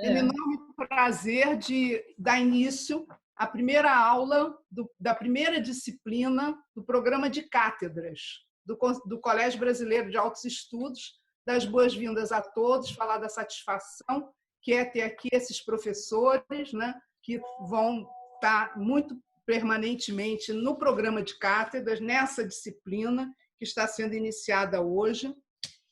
Tenho enorme prazer de dar início à primeira aula da primeira disciplina do programa de cátedras do Colégio Brasileiro de Altos Estudos. Das boas-vindas a todos, falar da satisfação que é ter aqui esses professores, né, que vão estar muito permanentemente no programa de cátedras, nessa disciplina que está sendo iniciada hoje.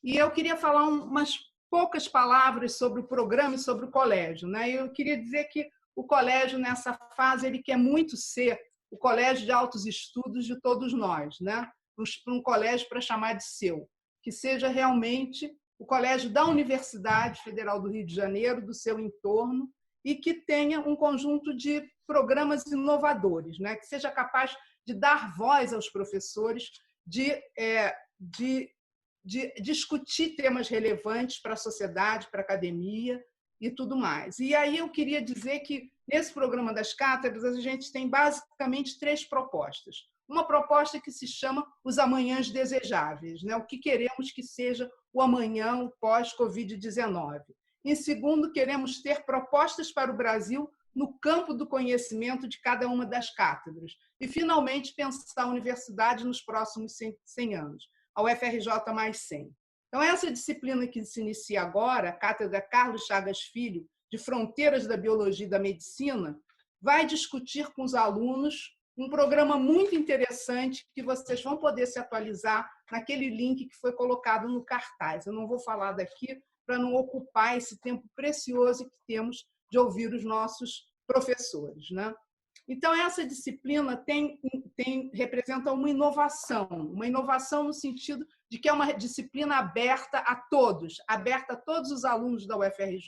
E eu queria falar umas poucas palavras sobre o programa e sobre o colégio, né? Eu queria dizer que o colégio, nessa fase, ele quer muito ser o colégio de altos estudos de todos nós, né? Para um colégio para chamar de seu, que seja realmente o colégio da Universidade Federal do Rio de Janeiro, do seu entorno, e que tenha um conjunto de programas inovadores, né? Que seja capaz de dar voz aos professores, de discutir temas relevantes para a sociedade, para a academia e tudo mais. E aí eu queria dizer que, nesse programa das cátedras, a gente tem basicamente 3 propostas. Uma proposta que se chama Os Amanhãs Desejáveis, né? O que queremos que seja o amanhã, o pós-Covid-19. Em segundo, queremos ter propostas para o Brasil no campo do conhecimento de cada uma das cátedras. E, finalmente, pensar a universidade nos próximos 100 anos. A UFRJ mais 100. Então, essa disciplina que se inicia agora, a Cátedra Carlos Chagas Filho, de Fronteiras da Biologia e da Medicina, vai discutir com os alunos um programa muito interessante que vocês vão poder se atualizar naquele link que foi colocado no cartaz. Eu não vou falar daqui para não ocupar esse tempo precioso que temos de ouvir os nossos professores, né? Então, essa disciplina representa uma inovação no sentido de que é uma disciplina aberta a todos os alunos da UFRJ,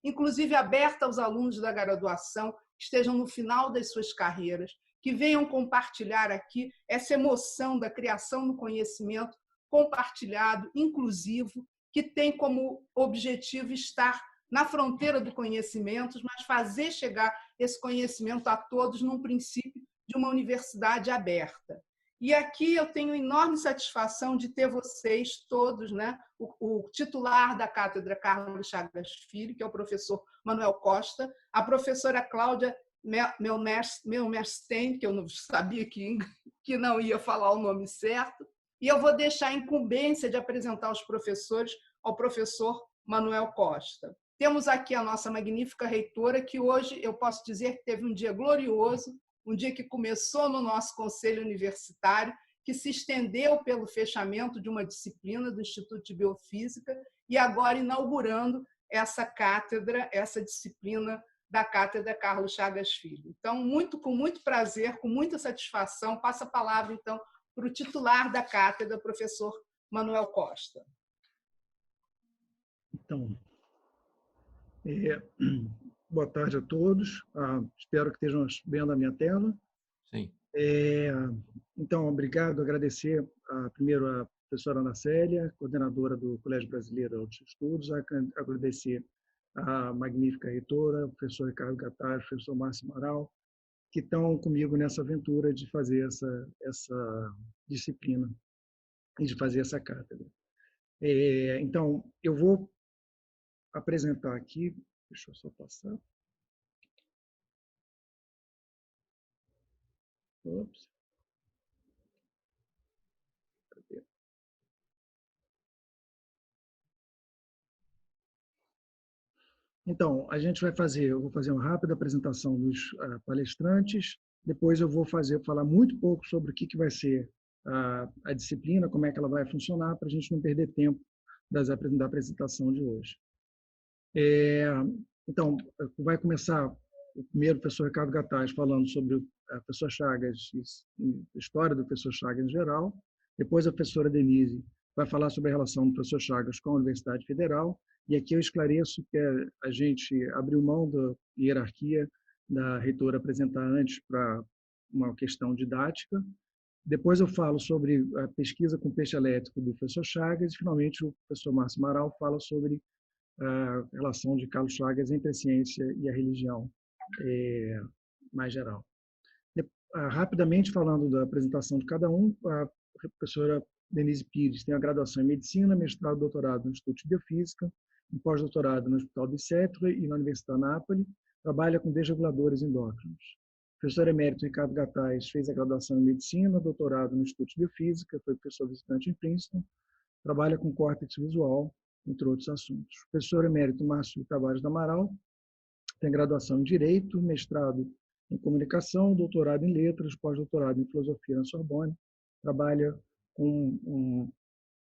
inclusive aberta aos alunos da graduação, que estejam no final das suas carreiras, que venham compartilhar aqui essa emoção da criação do conhecimento compartilhado, inclusivo, que tem como objetivo estar na fronteira do conhecimento, mas fazer chegar esse conhecimento a todos num princípio de uma universidade aberta. E aqui eu tenho enorme satisfação de ter vocês todos, né? O titular da Cátedra Carlos Chagas Filho, que é o professor Manuel Costa, a professora Cláudia Melmerstein, que eu não sabia que não ia falar o nome certo, e eu vou deixar a incumbência de apresentar os professores ao professor Manuel Costa. Temos aqui a nossa magnífica reitora, que hoje eu posso dizer que teve um dia glorioso, um dia que começou no nosso conselho universitário, que se estendeu pelo fechamento de uma disciplina do Instituto de Biofísica e agora inaugurando essa cátedra, essa disciplina da Cátedra Carlos Chagas Filho. Então, com muito prazer, com muita satisfação, passo a palavra, então, para o titular da cátedra, professor Manuel Costa. Então, boa tarde a todos. Espero que estejam vendo a minha tela. Sim. Então, obrigado, agradecer primeiro a professora Ana Célia, coordenadora do Colégio Brasileiro de Altos Estudos, agradecer a magnífica reitora, o professor Ricardo Gattar, o professor Márcio Amaral, que estão comigo nessa aventura de fazer essa disciplina e de fazer essa cátedra. Então, eu vou apresentar aqui, deixa eu só passar. Ops. Cadê? Então, eu vou fazer uma rápida apresentação dos palestrantes, depois eu vou falar muito pouco sobre o que vai ser a disciplina, como é que ela vai funcionar, para a gente não perder tempo da apresentação de hoje. Então, vai começar o primeiro professor Ricardo Gattas falando sobre o professor Chagas, a história do professor Chagas em geral. Depois a professora Denise vai falar sobre a relação do professor Chagas com a Universidade Federal. E aqui eu esclareço que a gente abriu mão da hierarquia da reitora apresentar antes para uma questão didática. Depois eu falo sobre a pesquisa com peixe elétrico do professor Chagas. E, finalmente, o professor Márcio Amaral fala sobre a relação de Carlos Chagas entre a ciência e a religião mais geral. Rapidamente, falando da apresentação de cada um, a professora Denise Pires tem a graduação em Medicina, mestrado e doutorado no Instituto de Biofísica, um pós-doutorado no Hospital Obstétrica e na Universidade de Nápoles, trabalha com desreguladores endócrinos. O professor emérito Ricardo Gattais fez a graduação em Medicina, doutorado no Instituto de Biofísica, foi professor visitante em Princeton, trabalha com córtex visual, entre outros assuntos. O professor emérito Márcio Tavares do Amaral tem graduação em Direito, mestrado em Comunicação, doutorado em Letras, pós-doutorado em Filosofia na Sorbonne, trabalha com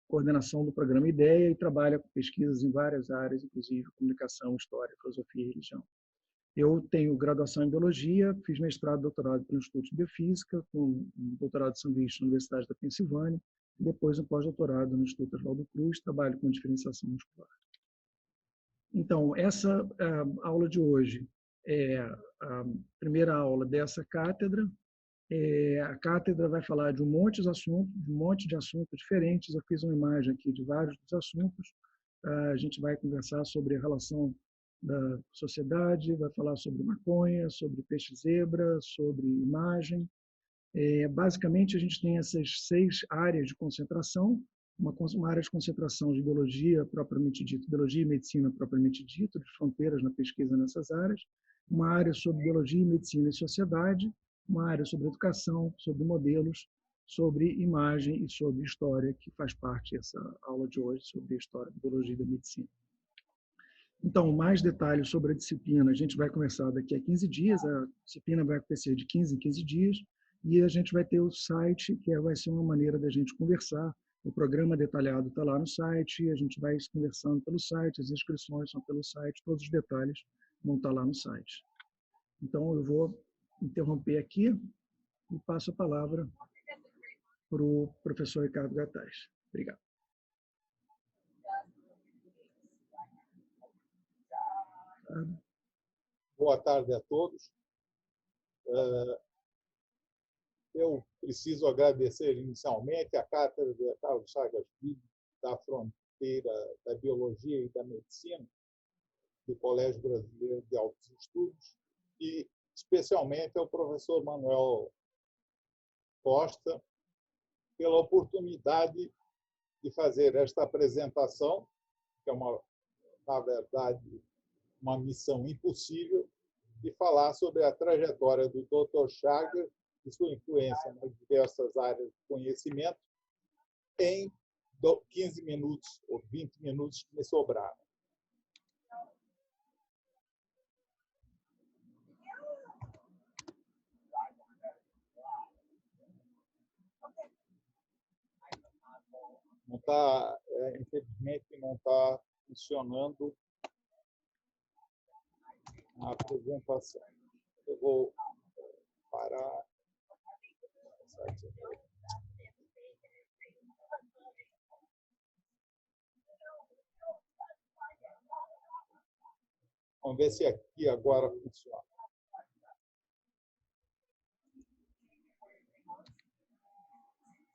coordenação do programa IDEA e trabalha com pesquisas em várias áreas, inclusive comunicação, história, filosofia e religião. Eu tenho graduação em Biologia, fiz mestrado e doutorado pelo Instituto de Biofísica, com um doutorado de sanduíche na Universidade da Pensilvânia, e depois um pós-doutorado no Instituto Oswaldo Cruz, trabalho com diferenciação muscular. Então, essa aula de hoje é a primeira aula dessa cátedra. A cátedra vai falar de um monte de assuntos diferentes. Eu fiz uma imagem aqui de vários dos assuntos. A gente vai conversar sobre a relação da sociedade, vai falar sobre maconha, sobre peixe-zebra, sobre imagem. Basicamente, a gente tem essas 6 áreas de concentração, uma área de concentração de biologia propriamente dita, biologia e medicina propriamente dita, de fronteiras na pesquisa nessas áreas, uma área sobre biologia, medicina e sociedade, uma área sobre educação, sobre modelos, sobre imagem e sobre história, que faz parte dessa aula de hoje, sobre a história da biologia e da medicina. Então, mais detalhes sobre a disciplina, a gente vai começar daqui a 15 dias, a disciplina vai acontecer de 15 em 15 dias, e a gente vai ter o site, que vai ser uma maneira da gente conversar. O programa detalhado está lá no site, a gente vai conversando pelo site, as inscrições são pelo site, todos os detalhes vão estar lá no site. Então, eu vou interromper aqui e passo a palavra para o professor Ricardo Gattais. Obrigado. Boa tarde a todos. Eu preciso agradecer inicialmente a Cátedra de Carlos Chagas Filho, da Fronteira da Biologia e da Medicina, do Colégio Brasileiro de Altos Estudos, e especialmente ao professor Manuel Costa, pela oportunidade de fazer esta apresentação, que é, na verdade, uma missão impossível, de falar sobre a trajetória do Dr. Chagas e sua influência nas diversas áreas de conhecimento em 15 minutos ou 20 minutos que me sobraram. Não está, infelizmente, não está funcionando a apresentação. Eu vou parar. Vamos ver se aqui agora funciona.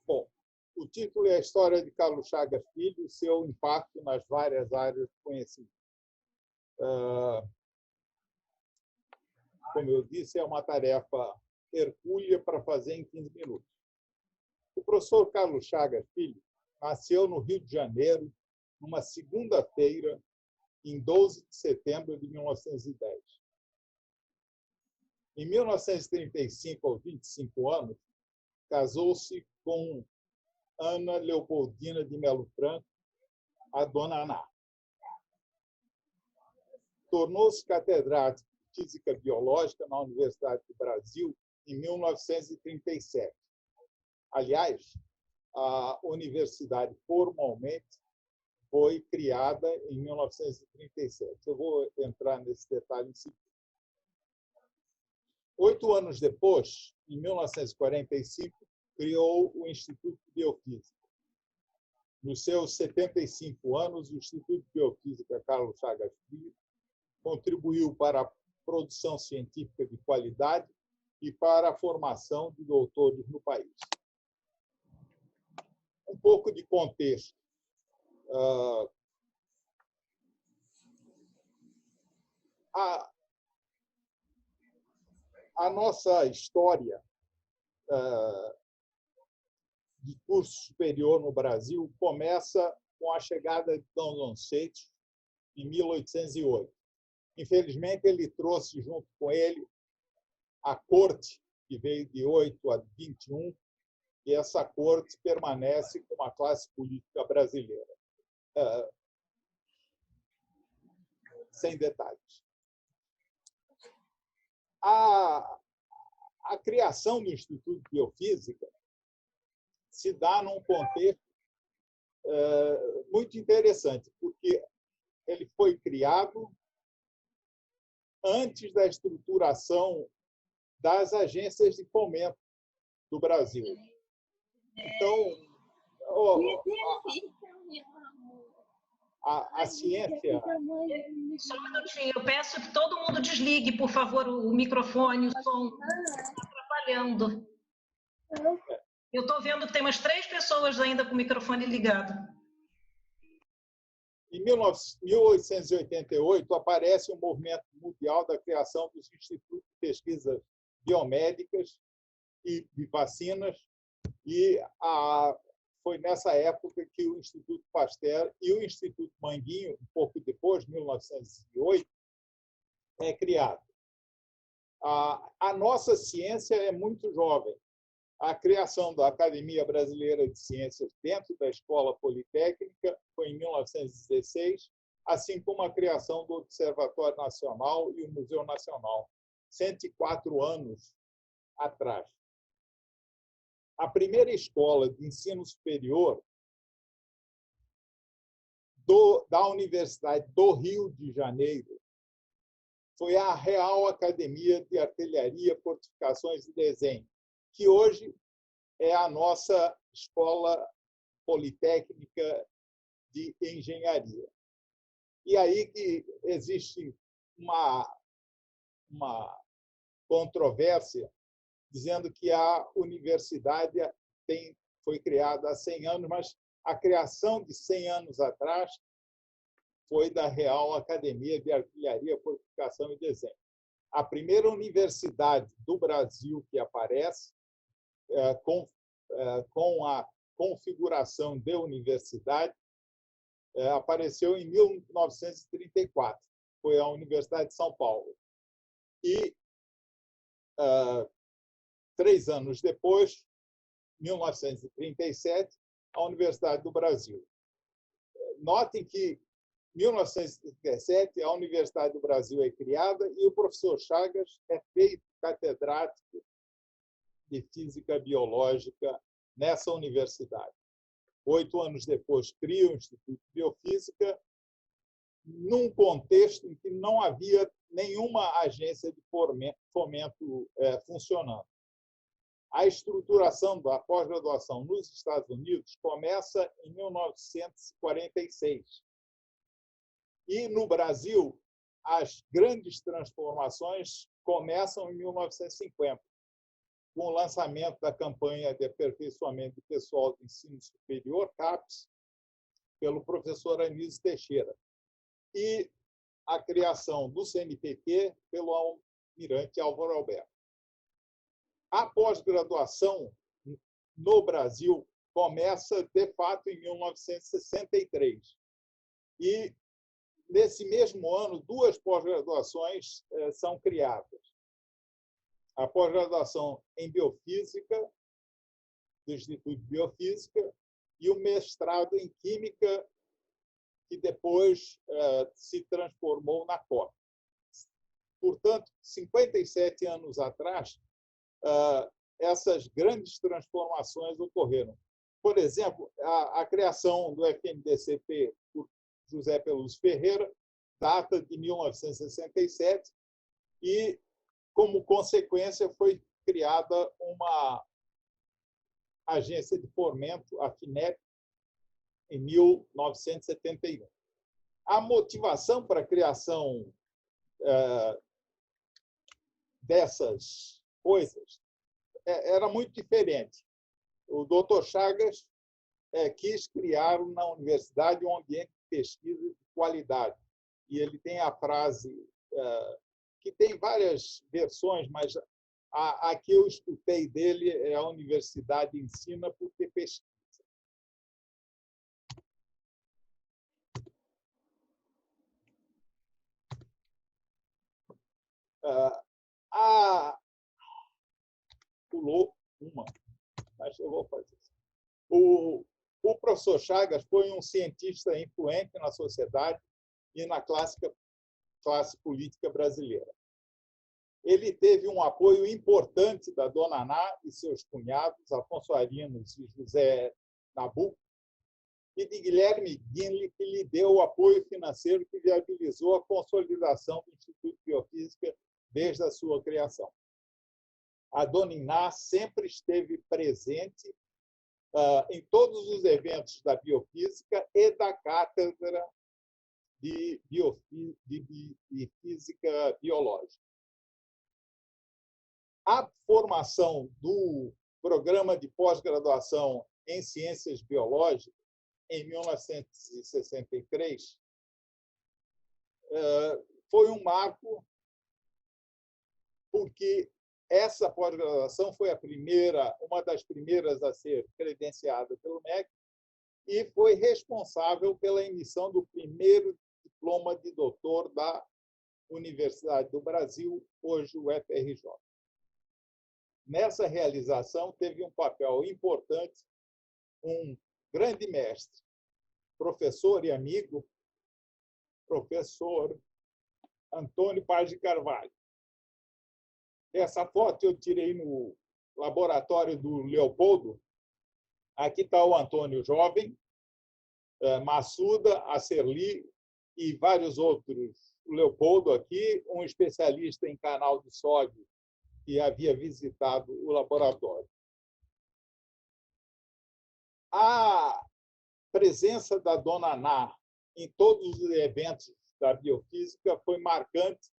Bom, o título é a História de Carlos Chagas Filho e seu impacto nas várias áreas de conhecimento. Como eu disse, é uma tarefa hercúlea para fazer em 15 minutos. O professor Carlos Chagas Filho nasceu no Rio de Janeiro, numa segunda-feira, em 12 de setembro de 1910. Em 1935, aos 25 anos, casou-se com Ana Leopoldina de Melo Franco, a Dona Aná. Tornou-se catedrático de Física Biológica na Universidade do Brasil em 1937. Aliás, a universidade formalmente foi criada em 1937. Eu vou entrar nesse detalhe em seguida. 8 anos depois, em 1945, criou o Instituto de Biofísica. Nos seus 75 anos, o Instituto de Biofísica Carlos Chagas Filho contribuiu para a produção científica de qualidade e para a formação de doutores no país. Um pouco de contexto. A nossa história de curso superior no Brasil começa com a chegada de Dom João VI em 1808. Infelizmente, ele trouxe junto com ele a corte, que veio de 8 a 21, e essa corte permanece como a classe política brasileira. Sem detalhes. A criação do Instituto de Biofísica se dá num contexto muito interessante, porque ele foi criado antes da estruturação das agências de fomento do Brasil. Então, a ciência... Só um minutinho, eu peço que todo mundo desligue, por favor, o microfone, o som está atrapalhando. Eu estou vendo que tem umas 3 pessoas ainda com o microfone ligado. Em 1888, aparece o movimento mundial da criação dos institutos de pesquisas biomédicas e de vacinas, e foi nessa época que o Instituto Pasteur e o Instituto Manguinho, um pouco depois, 1908, é criado. A nossa ciência é muito jovem. A criação da Academia Brasileira de Ciências dentro da Escola Politécnica foi em 1916, assim como a criação do Observatório Nacional e o Museu Nacional, 104 anos atrás. A primeira escola de ensino superior da Universidade do Rio de Janeiro foi a Real Academia de Artilharia, Fortificações e Desenho, que hoje é a nossa Escola Politécnica de Engenharia. E aí que existe uma controvérsia dizendo que a universidade foi criada há 100 anos, mas a criação de 100 anos atrás foi da Real Academia de Artilharia, Fortificação e Desenho. A primeira universidade do Brasil que aparece com a configuração de universidade apareceu em 1934. Foi a Universidade de São Paulo. E 3 anos depois, 1937, a Universidade do Brasil. Notem que em 1937 a Universidade do Brasil é criada e o professor Chagas é feito catedrático de Física Biológica nessa universidade. 8 anos depois, cria o Instituto de Biofísica, num contexto em que não havia nenhuma agência de fomento funcionando. A estruturação da pós-graduação nos Estados Unidos começa em 1946. E, no Brasil, as grandes transformações começam em 1950, com o lançamento da campanha de aperfeiçoamento do pessoal de ensino superior, CAPES, pelo professor Anísio Teixeira, e a criação do CNPq pelo almirante Álvaro Alberto. A pós-graduação no Brasil começa, de fato, em 1963. E, nesse mesmo ano, 2 pós-graduações são criadas. A pós-graduação em Biofísica, do Instituto de Biofísica, e o mestrado em Química, que depois se transformou na COP. Portanto, 57 anos atrás, essas grandes transformações ocorreram. Por exemplo, a criação do FNDCP por José Peluso Ferreira data de 1967 e, como consequência, foi criada uma agência de fomento, a FINEP, em 1971. A motivação para a criação dessas coisas era muito diferente. O Dr. Chagas quis criar na universidade um ambiente de pesquisa de qualidade. E ele tem a frase, que tem várias versões, mas a que eu escutei dele é: a universidade ensina porque pesquisa. Pulou uma, mas eu vou fazer isso. O professor Chagas foi um cientista influente na sociedade e na classe política brasileira. Ele teve um apoio importante da Dona Aná e seus cunhados, Afonso Arinos e José Nabuco, e de Guilherme Guinle, que lhe deu o apoio financeiro que viabilizou a consolidação do Instituto de Biofísica desde a sua criação. A Dona Iná sempre esteve presente em todos os eventos da biofísica e da cátedra de física biológica. A formação do programa de pós-graduação em ciências biológicas, em 1963, foi um marco, porque essa pós-graduação foi uma das primeiras a ser credenciada pelo MEC e foi responsável pela emissão do primeiro diploma de doutor da Universidade do Brasil, hoje o FRJ. Nessa realização, teve um papel importante um grande mestre, professor e amigo, professor Antônio Paz de Carvalho. Essa foto eu tirei no laboratório do Leopoldo. Aqui está o Antônio jovem, Massuda, Acerli e vários outros. O Leopoldo aqui, um especialista em canal de sódio, que havia visitado o laboratório. A presença da Dona Aná em todos os eventos da biofísica foi marcante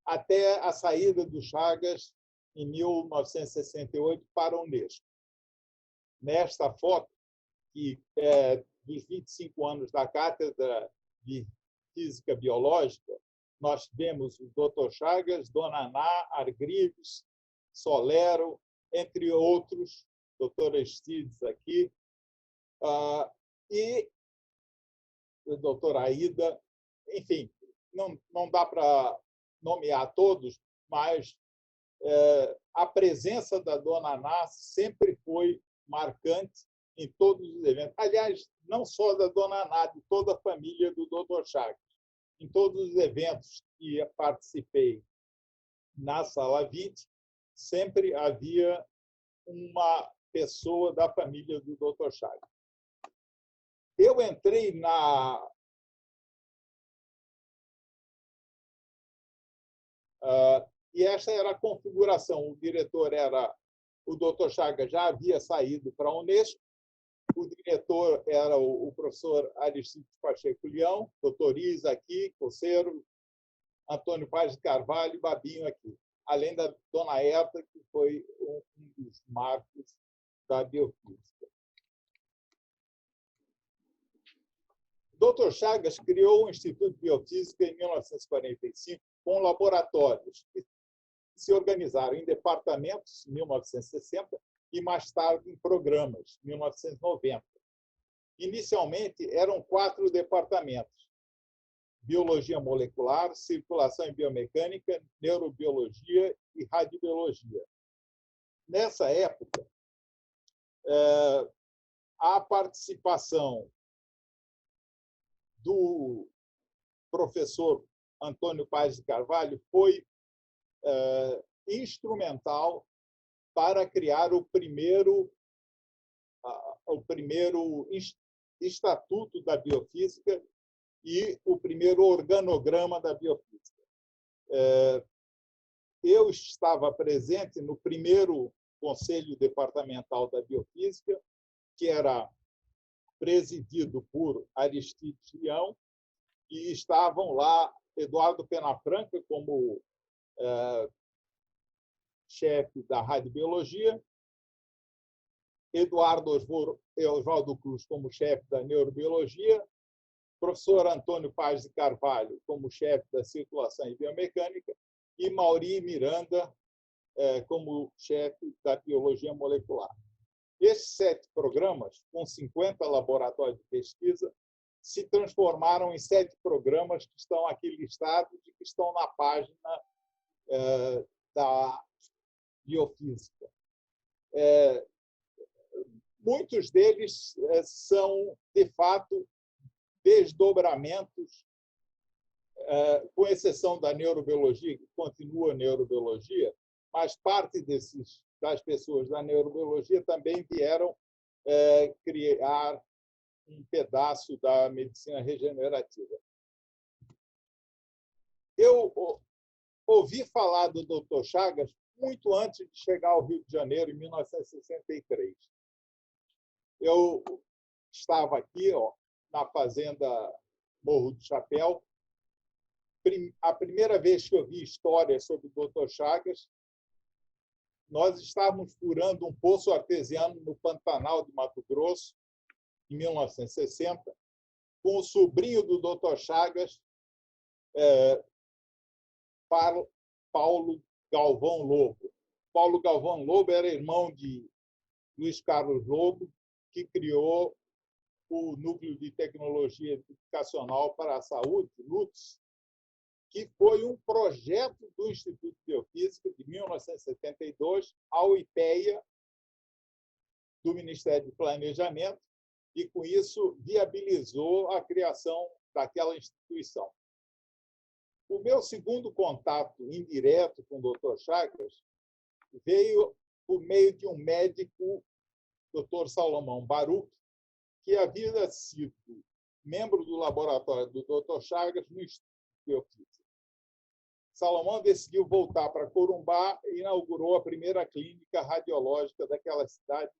até a saída do Chagas em 1968 para a Unesco. Nesta foto, que é dos 25 anos da Cátedra de Física Biológica, nós vemos o Dr. Chagas, Dona Aná, Argrives, Solero, entre outros, doutora Estides aqui, e a doutora Aida. Enfim, não dá para nomear todos, mas a presença da Dona Aná sempre foi marcante em todos os eventos. Aliás, não só da Dona Aná, de toda a família do Dr. Chagas. Em todos os eventos que participei na Sala 20, sempre havia uma pessoa da família do Dr. Chagas. Eu entrei e essa era a configuração. O diretor era o Dr. Chagas, já havia saído para a Unesco. O diretor era o professor Aristides Pacheco Leão, doutor Isa aqui, Coceiro, Antônio Paz de Carvalho e Babinho aqui, além da Dona Herta, que foi um dos marcos da biofísica. O Dr. Chagas criou o Instituto de Biofísica em 1945 com laboratórios que se organizaram em departamentos em 1960 e mais tarde em programas, em 1990. Inicialmente, eram 4 departamentos: Biologia Molecular, Circulação e Biomecânica, Neurobiologia e Radiobiologia. Nessa época, a participação do professor Antônio Paz de Carvalho foi instrumental para criar o primeiro Estatuto da Biofísica e o primeiro organograma da biofísica. Eu estava presente no primeiro Conselho Departamental da Biofísica, que era presidido por Aristides Leão, e estavam lá Eduardo Penafranca como chefe da radiobiologia, Eduardo Oswaldo Cruz como chefe da neurobiologia, professor Antônio Paz de Carvalho como chefe da circulação e biomecânica e Mauri Miranda como chefe da biologia molecular. Esses 7 programas, com 50 laboratórios de pesquisa, se transformaram em 7 programas que estão aqui listados e que estão na página da biofísica. Muitos deles são, de fato, desdobramentos, com exceção da neurobiologia, que continua neurobiologia, mas parte das pessoas da neurobiologia também vieram criar um pedaço da medicina regenerativa. Eu ouvi falar do Dr. Chagas muito antes de chegar ao Rio de Janeiro, em 1963. Eu estava aqui, na fazenda Morro do Chapéu. A primeira vez que eu vi história sobre o Dr. Chagas, nós estávamos furando um poço artesiano no Pantanal de Mato Grosso, em 1960, com o sobrinho do Dr. Chagas, Paulo Galvão Lobo. Paulo Galvão Lobo era irmão de Luiz Carlos Lobo, que criou o Núcleo de Tecnologia Educacional para a Saúde, NUTS, que foi um projeto do Instituto de Biofísica, de 1972, ao IPEA, do Ministério do Planejamento, e, com isso, viabilizou a criação daquela instituição. O meu segundo contato indireto com o Dr. Chagas veio por meio de um médico, Dr. Salomão Baruch, que havia sido membro do laboratório do Dr. Chagas no Instituto de Biofísica. Salomão decidiu voltar para Corumbá e inaugurou a primeira clínica radiológica daquela cidade,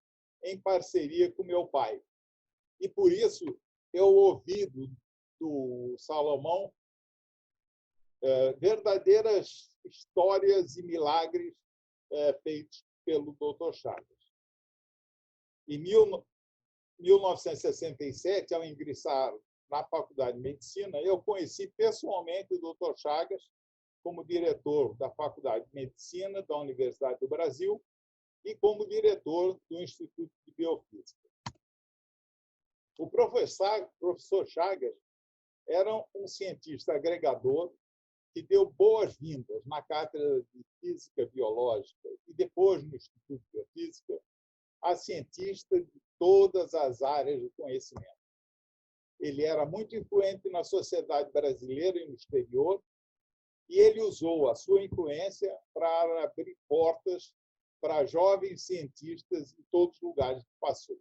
em parceria com meu pai. E, por isso, eu ouvi do Salomão verdadeiras histórias e milagres feitos pelo Dr. Chagas. Em 1967, ao ingressar na Faculdade de Medicina, eu conheci pessoalmente o Dr. Chagas como diretor da Faculdade de Medicina da Universidade do Brasil e como diretor do Instituto de Biofísica. O professor Chagas era um cientista agregador que deu boas-vindas na Cátedra de Física Biológica e depois no Instituto de Biofísica a cientistas de todas as áreas do conhecimento. Ele era muito influente na sociedade brasileira e no exterior, e ele usou a sua influência para abrir portas para jovens cientistas em todos os lugares que passou.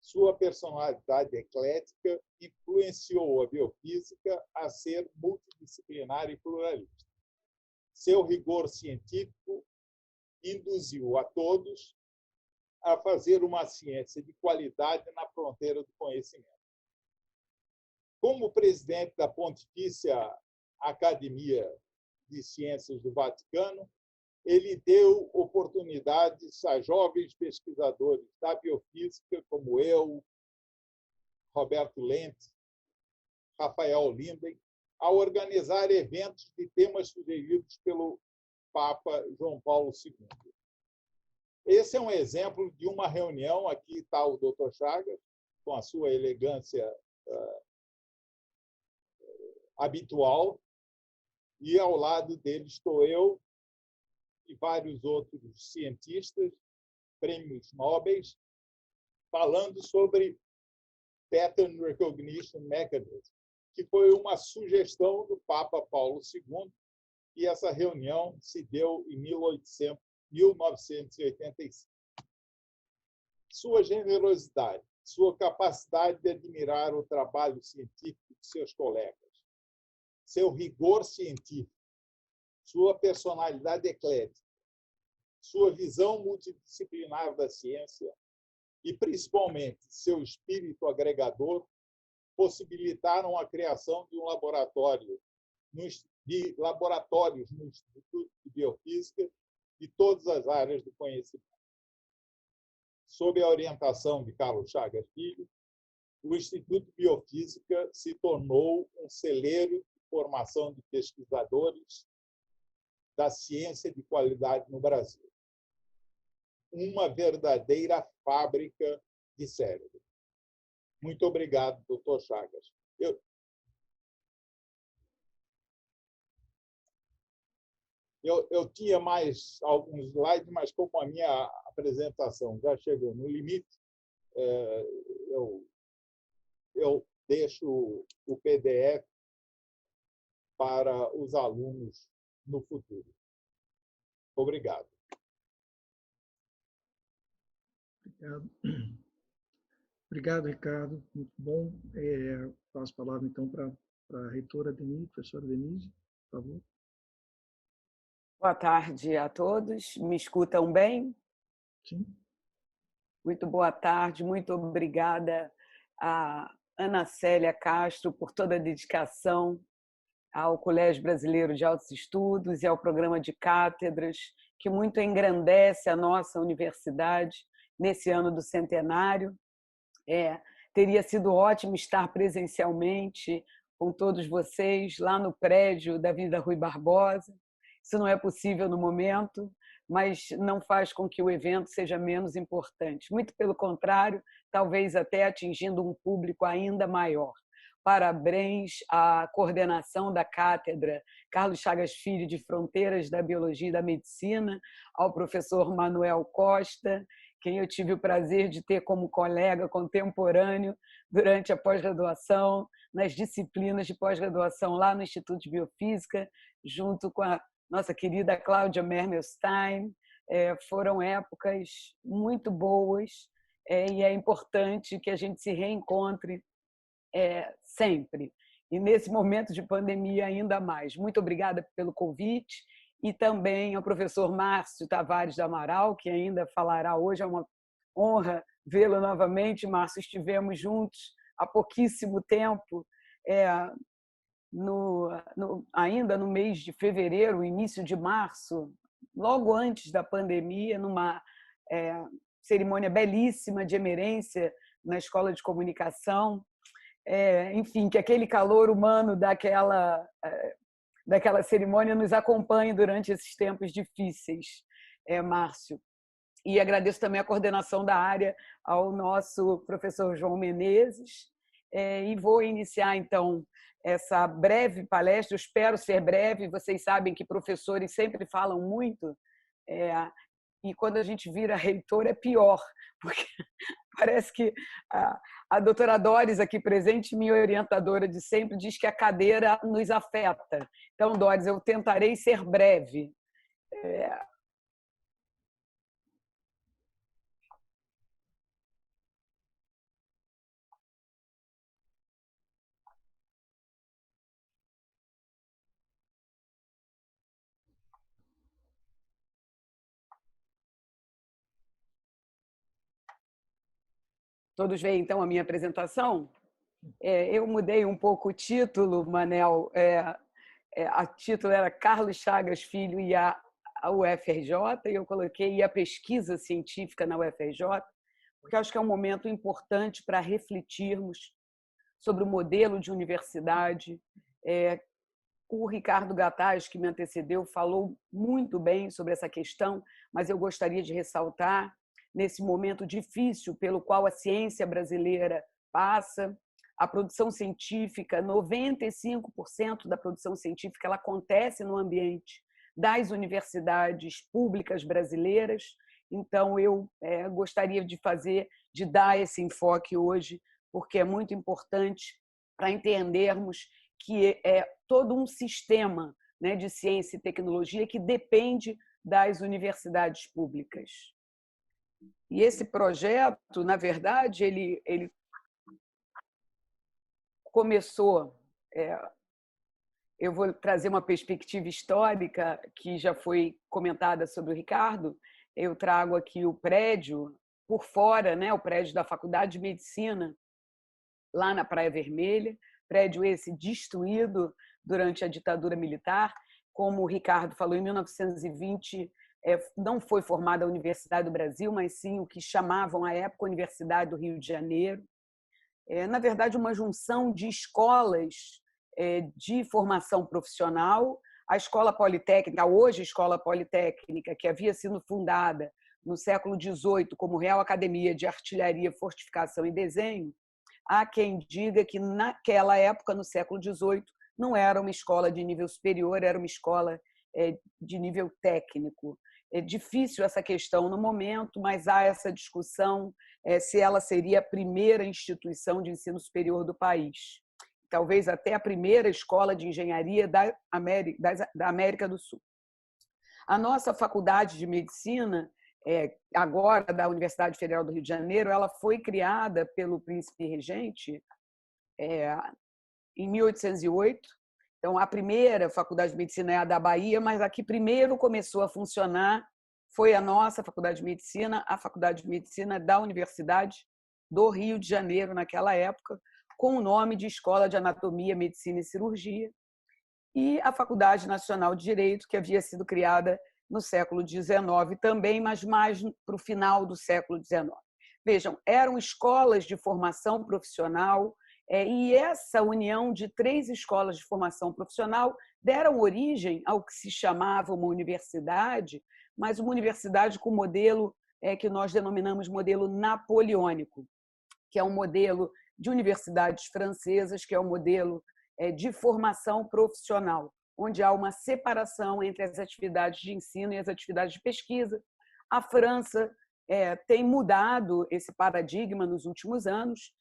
Sua personalidade eclética influenciou a biofísica a ser multidisciplinar e pluralista. Seu rigor científico induziu a todos a fazer uma ciência de qualidade na fronteira do conhecimento. Como presidente da Pontifícia Academia de Ciências do Vaticano, ele deu oportunidades a jovens pesquisadores da biofísica, como eu, Roberto Lente, Rafael Linden, a organizar eventos de temas sugeridos pelo Papa João Paulo II. Esse é um exemplo de uma reunião. Aqui está o Dr. Chagas, com a sua elegância habitual, e ao lado dele estou eu e vários outros cientistas, prêmios Nobel, falando sobre Pattern Recognition Mechanism, que foi uma sugestão do Papa Paulo II, e essa reunião se deu em 1985. Sua generosidade, sua capacidade de admirar o trabalho científico de seus colegas, seu rigor científico, sua personalidade eclética, sua visão multidisciplinar da ciência e, principalmente, seu espírito agregador possibilitaram a criação de laboratórios no Instituto de Biofísica de todas as áreas do conhecimento. Sob a orientação de Carlos Chagas Filho, o Instituto de Biofísica se tornou um celeiro de formação de pesquisadores da ciência de qualidade no Brasil. Uma verdadeira fábrica de cérebro. Muito obrigado, Dr. Chagas. Eu tinha mais alguns slides, mas como a minha apresentação já chegou no limite, eu deixo o PDF para os alunos no futuro. Obrigado. Obrigado. Obrigado, Ricardo. Muito bom. Passo a palavra, então, para a reitora Denise, professora Denise, por favor. Boa tarde a todos. Me escutam bem? Sim. Muito boa tarde. Muito obrigada a Ana Célia Castro por toda a dedicação ao Colégio Brasileiro de Altos Estudos e ao programa de cátedras, que muito engrandece a nossa universidade nesse ano do centenário. Teria sido ótimo estar presencialmente com todos vocês lá no prédio da Avenida Rui Barbosa. Isso não é possível no momento, mas não faz com que o evento seja menos importante. Muito pelo contrário, talvez até atingindo um público ainda maior. Parabéns à coordenação da cátedra Carlos Chagas Filho de Fronteiras da Biologia e da Medicina, ao professor Manuel Costa, quem eu tive o prazer de ter como colega contemporâneo durante a pós-graduação, nas disciplinas de pós-graduação lá no Instituto de Biofísica, junto com a nossa querida Cláudia Mermelstein. Foram épocas muito boas e é importante que a gente se reencontre sempre. E nesse momento de pandemia ainda mais. Muito obrigada pelo convite. E também ao professor Márcio Tavares do Amaral, que ainda falará hoje. É uma honra vê-lo novamente. Márcio, estivemos juntos há pouquíssimo tempo, ainda no mês de fevereiro, início de março, logo antes da pandemia, numa cerimônia belíssima de emerência na Escola de Comunicação. Enfim, que aquele calor humano daquela cerimônia nos acompanhe durante esses tempos difíceis, Márcio. E agradeço também a coordenação da área ao nosso professor João Menezes. E vou iniciar, então, essa breve palestra. Eu espero ser breve. Vocês sabem que professores sempre falam muito, e quando a gente vira reitor é pior, porque parece que a doutora Doris, aqui presente, minha orientadora de sempre, diz que a cadeira nos afeta. Então, Doris, eu tentarei ser breve. Todos veem, então, a minha apresentação? Eu mudei um pouco o título, Manel. A título era Carlos Chagas Filho e a UFRJ, e eu coloquei a pesquisa científica na UFRJ, porque acho que é um momento importante para refletirmos sobre o modelo de universidade. O Ricardo Gataz, que me antecedeu, falou muito bem sobre essa questão, mas eu gostaria de ressaltar, nesse momento difícil pelo qual a ciência brasileira passa, a produção científica, 95% da produção científica, ela acontece no ambiente das universidades públicas brasileiras. Então, eu gostaria de dar esse enfoque hoje, porque é muito importante para entendermos que é todo um sistema, né, de ciência e tecnologia que depende das universidades públicas. E esse projeto, na verdade, ele começou... eu vou trazer uma perspectiva histórica que já foi comentada sobre o Ricardo. Eu trago aqui o prédio por fora, né, o prédio da Faculdade de Medicina, lá na Praia Vermelha, prédio esse destruído durante a ditadura militar. Como o Ricardo falou, em 1920 não foi formada a Universidade do Brasil, mas sim o que chamavam à época a Universidade do Rio de Janeiro. Na verdade, uma junção de escolas de formação profissional. A Escola Politécnica, hoje Escola Politécnica, que havia sido fundada no século XVIII como Real Academia de Artilharia, Fortificação e Desenho, há quem diga que naquela época, no século XVIII, não era uma escola de nível superior, era uma escola de nível técnico. É difícil essa questão no momento, mas há essa discussão se ela seria a primeira instituição de ensino superior do país. Talvez até a primeira escola de engenharia da América do Sul. A nossa faculdade de medicina, agora da Universidade Federal do Rio de Janeiro, ela foi criada pelo príncipe regente em 1808. Então, a primeira faculdade de medicina é a da Bahia, mas a que primeiro começou a funcionar foi a nossa faculdade de medicina, a faculdade de medicina da Universidade do Rio de Janeiro, naquela época, com o nome de Escola de Anatomia, Medicina e Cirurgia, e a Faculdade Nacional de Direito, que havia sido criada no século XIX também, mas mais para o final do século XIX. Vejam, eram escolas de formação profissional, e essa união de 3 escolas de formação profissional deram origem ao que se chamava uma universidade, mas uma universidade com modelo que nós denominamos modelo napoleônico, que é um modelo de universidades francesas, que é um modelo de formação profissional, onde há uma separação entre as atividades de ensino e as atividades de pesquisa. A França tem mudado esse paradigma nos últimos anos.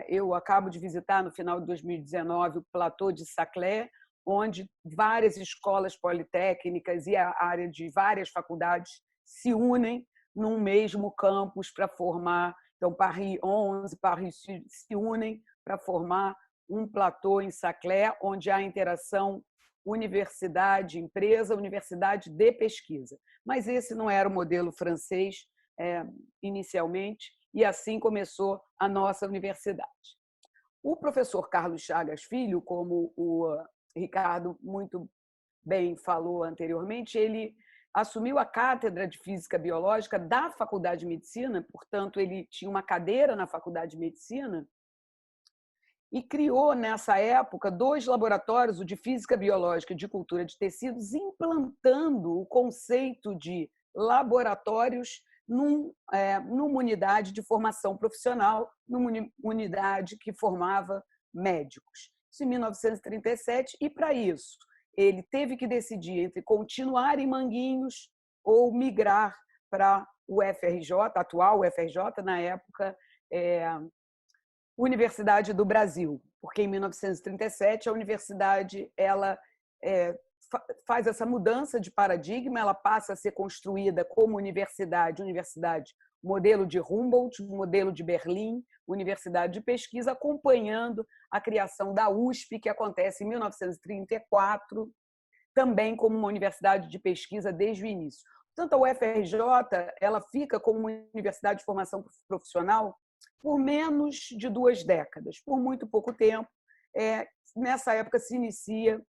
Eu acabo de visitar, no final de 2019, o Plateau de Saclay, onde várias escolas politécnicas e a área de várias faculdades se unem num mesmo campus para formar. Então, Paris 11, Paris Sud se unem para formar um platô em Saclay, onde há interação universidade-empresa, universidade de pesquisa. Mas esse não era o modelo francês inicialmente, e assim começou a nossa universidade. O professor Carlos Chagas Filho, como o Ricardo muito bem falou anteriormente, ele assumiu a cátedra de Física Biológica da Faculdade de Medicina, portanto, ele tinha uma cadeira na Faculdade de Medicina, e criou, nessa época, 2 laboratórios, o de Física Biológica e de Cultura de Tecidos, implantando o conceito de laboratórios numa unidade de formação profissional, numa unidade que formava médicos. Isso em 1937, e, para isso, ele teve que decidir entre continuar em Manguinhos ou migrar para o UFRJ, atual UFRJ, na época, Universidade do Brasil, porque em 1937 a universidade faz essa mudança de paradigma, ela passa a ser construída como universidade modelo de Humboldt, modelo de Berlim, universidade de pesquisa, acompanhando a criação da USP, que acontece em 1934, também como uma universidade de pesquisa desde o início. Portanto, a UFRJ ela fica como uma universidade de formação profissional por menos de 2 décadas, por muito pouco tempo. Nessa época se inicia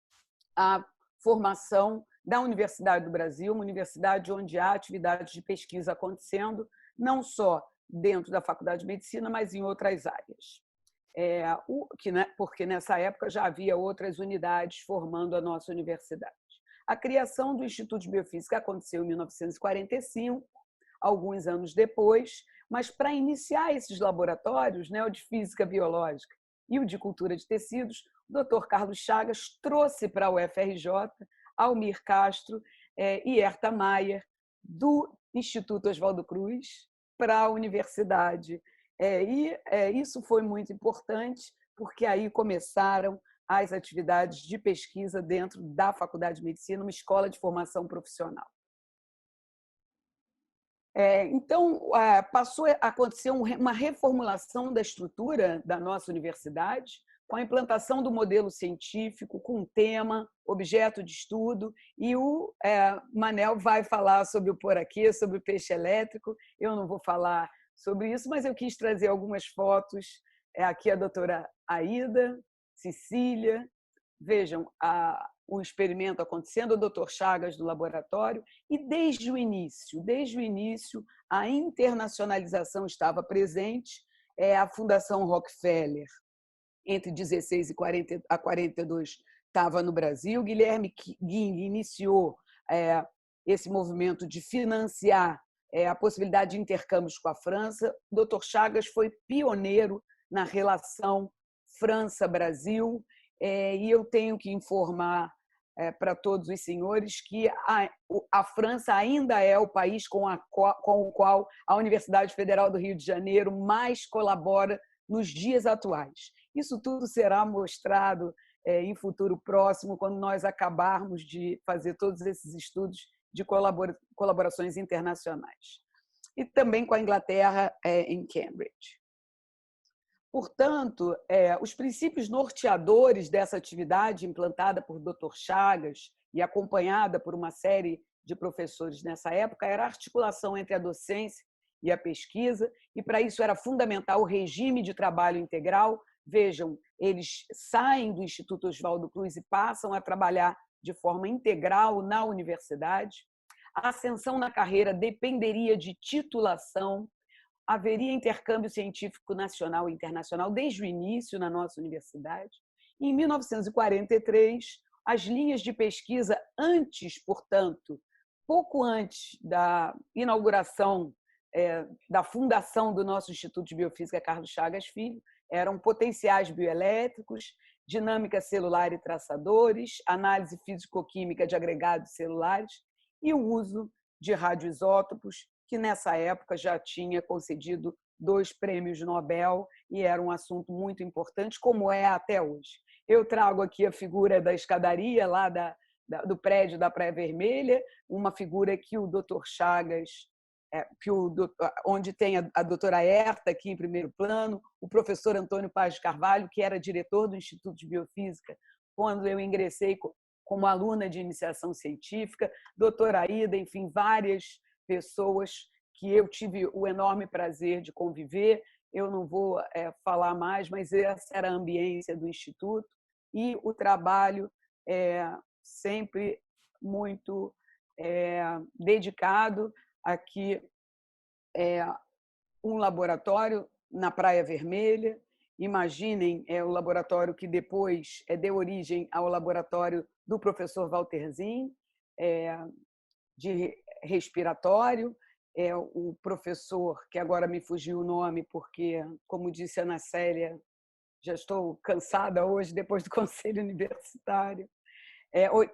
a formação da Universidade do Brasil, uma universidade onde há atividades de pesquisa acontecendo, não só dentro da Faculdade de Medicina, mas em outras áreas. Porque nessa época já havia outras unidades formando a nossa universidade. A criação do Instituto de Biofísica aconteceu em 1945, alguns anos depois, mas para iniciar esses laboratórios, o de Física Biológica e o de Cultura de Tecidos, o Dr. Carlos Chagas trouxe para a UFRJ Almir Castro e Herta Mayer, do Instituto Oswaldo Cruz, para a universidade. Isso foi muito importante, porque aí começaram as atividades de pesquisa dentro da Faculdade de Medicina, uma escola de formação profissional. Então, passou a acontecer uma reformulação da estrutura da nossa universidade, com a implantação do modelo científico, com tema, objeto de estudo, e o Manel vai falar sobre o poraquê, sobre o peixe elétrico. Eu não vou falar sobre isso, mas eu quis trazer algumas fotos. Aqui a doutora Aida, Cecília, vejam o experimento acontecendo, o doutor Chagas do laboratório, e desde o início, a internacionalização estava presente. A Fundação Rockefeller, entre 16 e 42, estava no Brasil. Guilherme Ging iniciou esse movimento de financiar a possibilidade de intercâmbios com a França. O Dr. Chagas foi pioneiro na relação França-Brasil, e eu tenho que informar para todos os senhores que a França ainda é o país com o qual a Universidade Federal do Rio de Janeiro mais colabora nos dias atuais. Isso tudo será mostrado em futuro próximo, quando nós acabarmos de fazer todos esses estudos de colaborações internacionais. E também com a Inglaterra em Cambridge. Portanto, os princípios norteadores dessa atividade implantada por Dr. Chagas e acompanhada por uma série de professores nessa época era a articulação entre a docência e a pesquisa, e para isso era fundamental o regime de trabalho integral. Vejam, eles saem do Instituto Oswaldo Cruz e passam a trabalhar de forma integral na universidade. A ascensão na carreira dependeria de titulação. Haveria intercâmbio científico nacional e internacional desde o início na nossa universidade. Em 1943, as linhas de pesquisa portanto, pouco antes da inauguração da fundação do nosso Instituto de Biofísica Carlos Chagas Filho, eram potenciais bioelétricos, dinâmica celular e traçadores, análise físico-química de agregados celulares e o uso de radioisótopos, que nessa época já tinha concedido 2 prêmios Nobel e era um assunto muito importante, como é até hoje. Eu trago aqui a figura da escadaria lá do prédio da Praia Vermelha, uma figura que o Dr. Chagas, onde tem a doutora Herta aqui em primeiro plano, o professor Antônio Paz de Carvalho, que era diretor do Instituto de Biofísica quando eu ingressei como aluna de iniciação científica, doutora Aida, enfim, várias pessoas que eu tive o enorme prazer de conviver. Eu não vou falar mais, mas essa era a ambiência do Instituto e o trabalho sempre muito dedicado. Aqui um laboratório na Praia Vermelha. Imaginem, o laboratório que depois deu origem ao laboratório do professor Walterzin, de respiratório. O professor, que agora me fugiu o nome, porque, como disse a Ana Célia, já estou cansada hoje, depois do Conselho Universitário,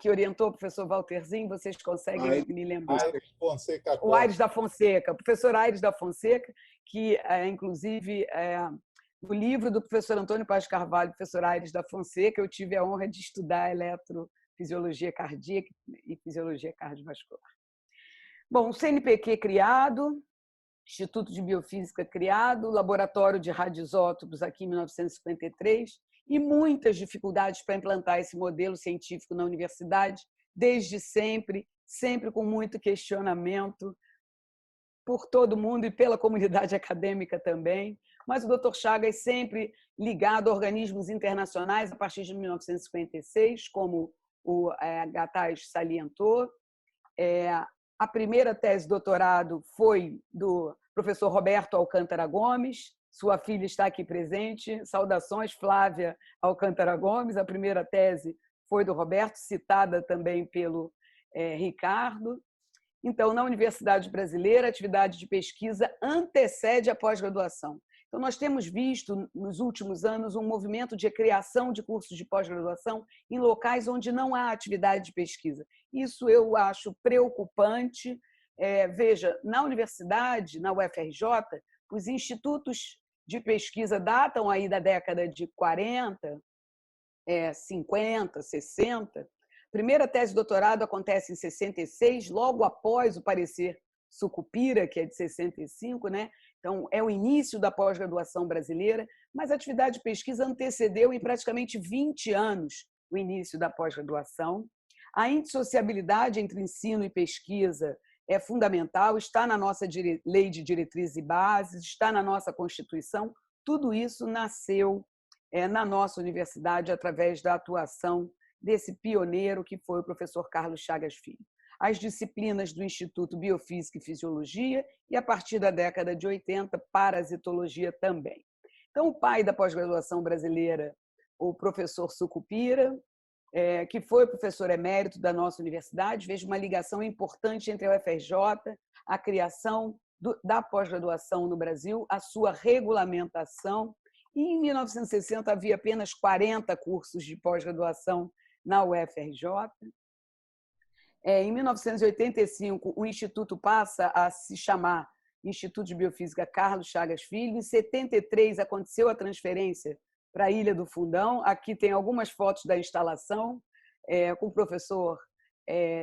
que orientou o professor Walterzin, vocês conseguem me lembrar? Aires Fonseca. O Aires da Fonseca, o professor Aires da Fonseca, que, inclusive, no livro do professor Antônio Paz Carvalho, professor Aires da Fonseca, eu tive a honra de estudar eletrofisiologia cardíaca e fisiologia cardiovascular. Bom, o CNPq criado, Instituto de Biofísica criado, Laboratório de Radioisótopos aqui em 1953, e muitas dificuldades para implantar esse modelo científico na universidade, desde sempre, sempre com muito questionamento por todo mundo e pela comunidade acadêmica também. Mas o Dr. Chagas sempre ligado a organismos internacionais a partir de 1956, como o Gataz salientou. A primeira tese de doutorado foi do professor Roberto Alcântara Gomes, sua filha está aqui presente. Saudações, Flávia Alcântara Gomes. A primeira tese foi do Roberto, citada também pelo Ricardo. Então, na Universidade Brasileira, a atividade de pesquisa antecede a pós-graduação. Então, nós temos visto, nos últimos anos, um movimento de criação de cursos de pós-graduação em locais onde não há atividade de pesquisa. Isso eu acho preocupante. Veja, na universidade, na UFRJ, os institutos de pesquisa datam aí da década de 40, 50, 60. A primeira tese de doutorado acontece em 66, logo após o parecer Sucupira, que é de 65, né? Então, é o início da pós-graduação brasileira, mas a atividade de pesquisa antecedeu em praticamente 20 anos o início da pós-graduação. A indissociabilidade entre ensino e pesquisa é fundamental, está na nossa Lei de Diretrizes e Bases, está na nossa Constituição. Tudo isso nasceu na nossa universidade através da atuação desse pioneiro que foi o professor Carlos Chagas Filho. As disciplinas do Instituto Biofísica e Fisiologia e, a partir da década de 80, parasitologia também. Então, o pai da pós-graduação brasileira, o professor Sucupira, que foi professor emérito da nossa universidade, vejo uma ligação importante entre a UFRJ, a criação da pós-graduação no Brasil, a sua regulamentação. E, em 1960, havia apenas 40 cursos de pós-graduação na UFRJ. Em 1985, o Instituto passa a se chamar Instituto de Biofísica Carlos Chagas Filho. Em 73, aconteceu a transferência para a Ilha do Fundão. Aqui tem algumas fotos da instalação, com o professor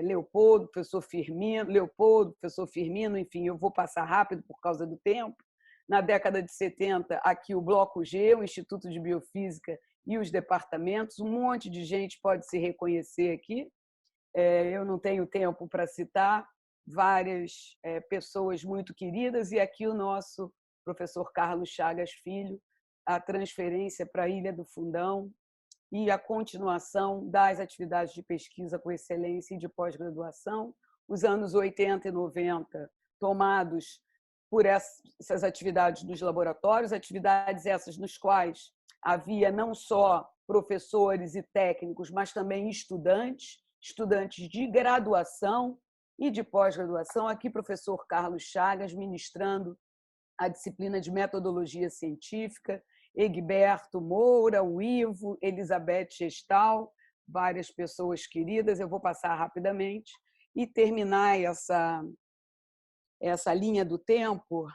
Leopoldo, professor Firmino, enfim, eu vou passar rápido por causa do tempo. Na década de 70, aqui o Bloco G, o Instituto de Biofísica e os departamentos. Um monte de gente pode se reconhecer aqui. Eu não tenho tempo para citar várias pessoas muito queridas, e aqui o nosso professor Carlos Chagas Filho, a transferência para a Ilha do Fundão e a continuação das atividades de pesquisa com excelência e de pós-graduação. Os anos 80 e 90 tomados por essas atividades dos laboratórios, atividades essas nos quais havia não só professores e técnicos, mas também estudantes de graduação e de pós-graduação. Aqui, professor Carlos Chagas, ministrando a disciplina de metodologia científica, Egberto Moura, o Ivo, Elizabeth Gestal, várias pessoas queridas. Eu vou passar rapidamente e terminar essa linha do tempo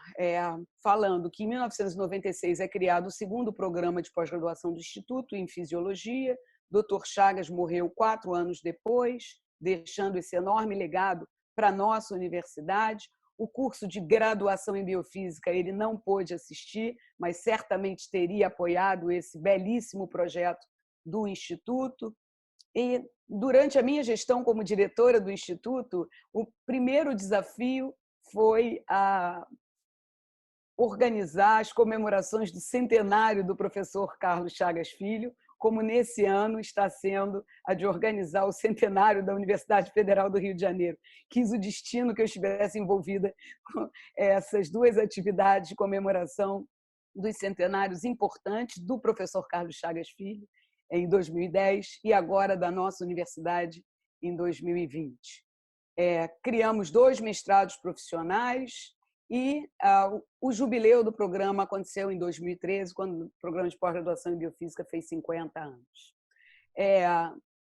falando que, em 1996, é criado o segundo programa de pós-graduação do Instituto em Fisiologia. Dr. Chagas morreu 4 anos depois, deixando esse enorme legado para a nossa universidade. O curso de graduação em biofísica ele não pôde assistir, mas certamente teria apoiado esse belíssimo projeto do Instituto. E, durante a minha gestão como diretora do Instituto, o primeiro desafio foi organizar as comemorações do centenário do professor Carlos Chagas Filho, como nesse ano está sendo a de organizar o centenário da Universidade Federal do Rio de Janeiro. Quis o destino que eu estivesse envolvida com essas duas atividades de comemoração dos centenários importantes do professor Carlos Chagas Filho, em 2010, e agora da nossa universidade, em 2020. Criamos 2 mestrados profissionais, e o jubileu do programa aconteceu em 2013, quando o programa de pós-graduação em biofísica fez 50 anos.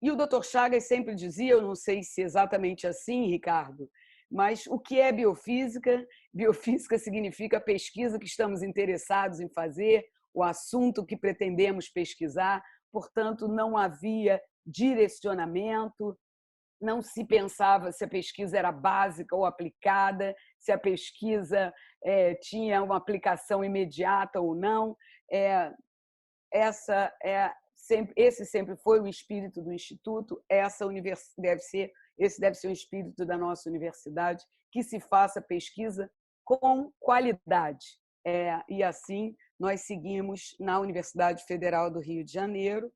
E o Dr. Chagas sempre dizia, eu não sei se exatamente assim, Ricardo, mas o que é biofísica? Biofísica significa a pesquisa que estamos interessados em fazer, o assunto que pretendemos pesquisar, portanto, não havia direcionamento, não se pensava se a pesquisa era básica ou aplicada, se a pesquisa tinha uma aplicação imediata ou não. Esse sempre foi o espírito do Instituto, esse deve ser o espírito da nossa universidade, que se faça pesquisa com qualidade. E assim nós seguimos na Universidade Federal do Rio de Janeiro.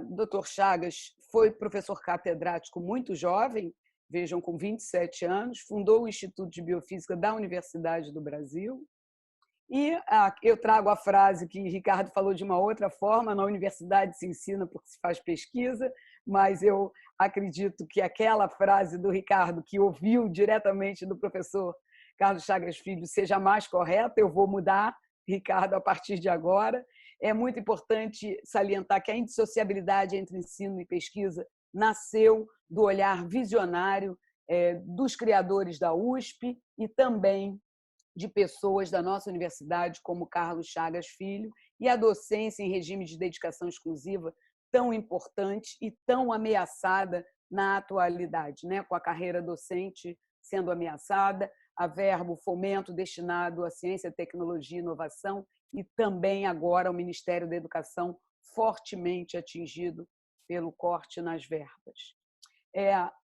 Dr. Chagas foi professor catedrático muito jovem, vejam, com 27 anos, fundou o Instituto de Biofísica da Universidade do Brasil. E eu trago a frase que Ricardo falou de uma outra forma: na universidade se ensina porque se faz pesquisa, mas eu acredito que aquela frase do Ricardo, que ouviu diretamente do professor Carlos Chagas Filho, seja mais correta. Eu vou mudar, Ricardo, a partir de agora. É muito importante salientar que a indissociabilidade entre ensino e pesquisa nasceu do olhar visionário dos criadores da USP e também de pessoas da nossa universidade, como Carlos Chagas Filho, e a docência em regime de dedicação exclusiva, tão importante e tão ameaçada na atualidade, né? Com a carreira docente sendo ameaçada, a verbo fomento destinado à ciência, tecnologia e inovação, e também agora o Ministério da Educação fortemente atingido pelo corte nas verbas.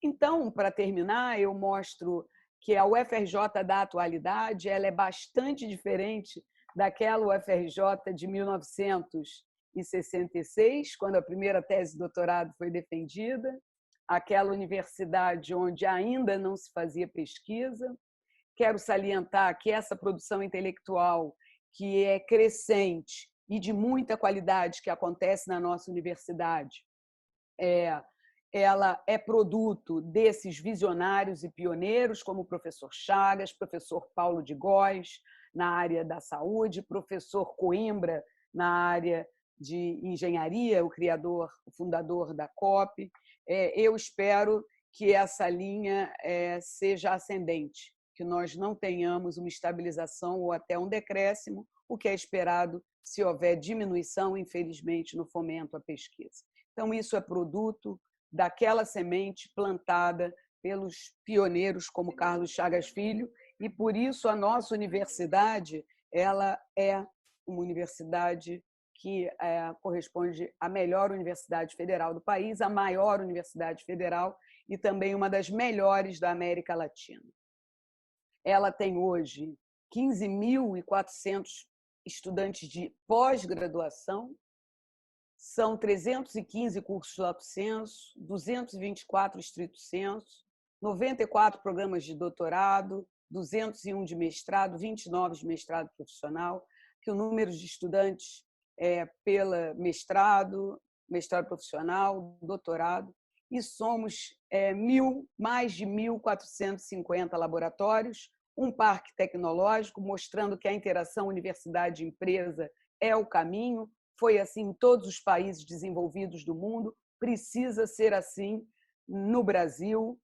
Então, para terminar, eu mostro que a UFRJ da atualidade ela é bastante diferente daquela UFRJ de 1966, quando a primeira tese de doutorado foi defendida, aquela universidade onde ainda não se fazia pesquisa. Quero salientar que essa produção intelectual, que é crescente e de muita qualidade, que acontece na nossa universidade, ela é produto desses visionários e pioneiros, como o professor Chagas, professor Paulo de Góes, na área da saúde, professor Coimbra, na área de engenharia, o fundador da COP. Eu espero que essa linha seja ascendente, que nós não tenhamos uma estabilização ou até um decréscimo, o que é esperado se houver diminuição, infelizmente, no fomento à pesquisa. Então, isso é produto daquela semente plantada pelos pioneiros como Carlos Chagas Filho, e por isso a nossa universidade ela é uma universidade que corresponde à melhor universidade federal do país, a maior universidade federal e também uma das melhores da América Latina. Ela tem hoje 15.400 estudantes de pós-graduação, são 315 cursos lato sensu, 224 estrito sensu, 94 programas de doutorado, 201 de mestrado, 29 de mestrado profissional, que o número de estudantes pela mestrado profissional, doutorado, e somos mais de 1.450 laboratórios, um parque tecnológico, mostrando que a interação universidade-empresa é o caminho. Foi assim em todos os países desenvolvidos do mundo, precisa ser assim no Brasil.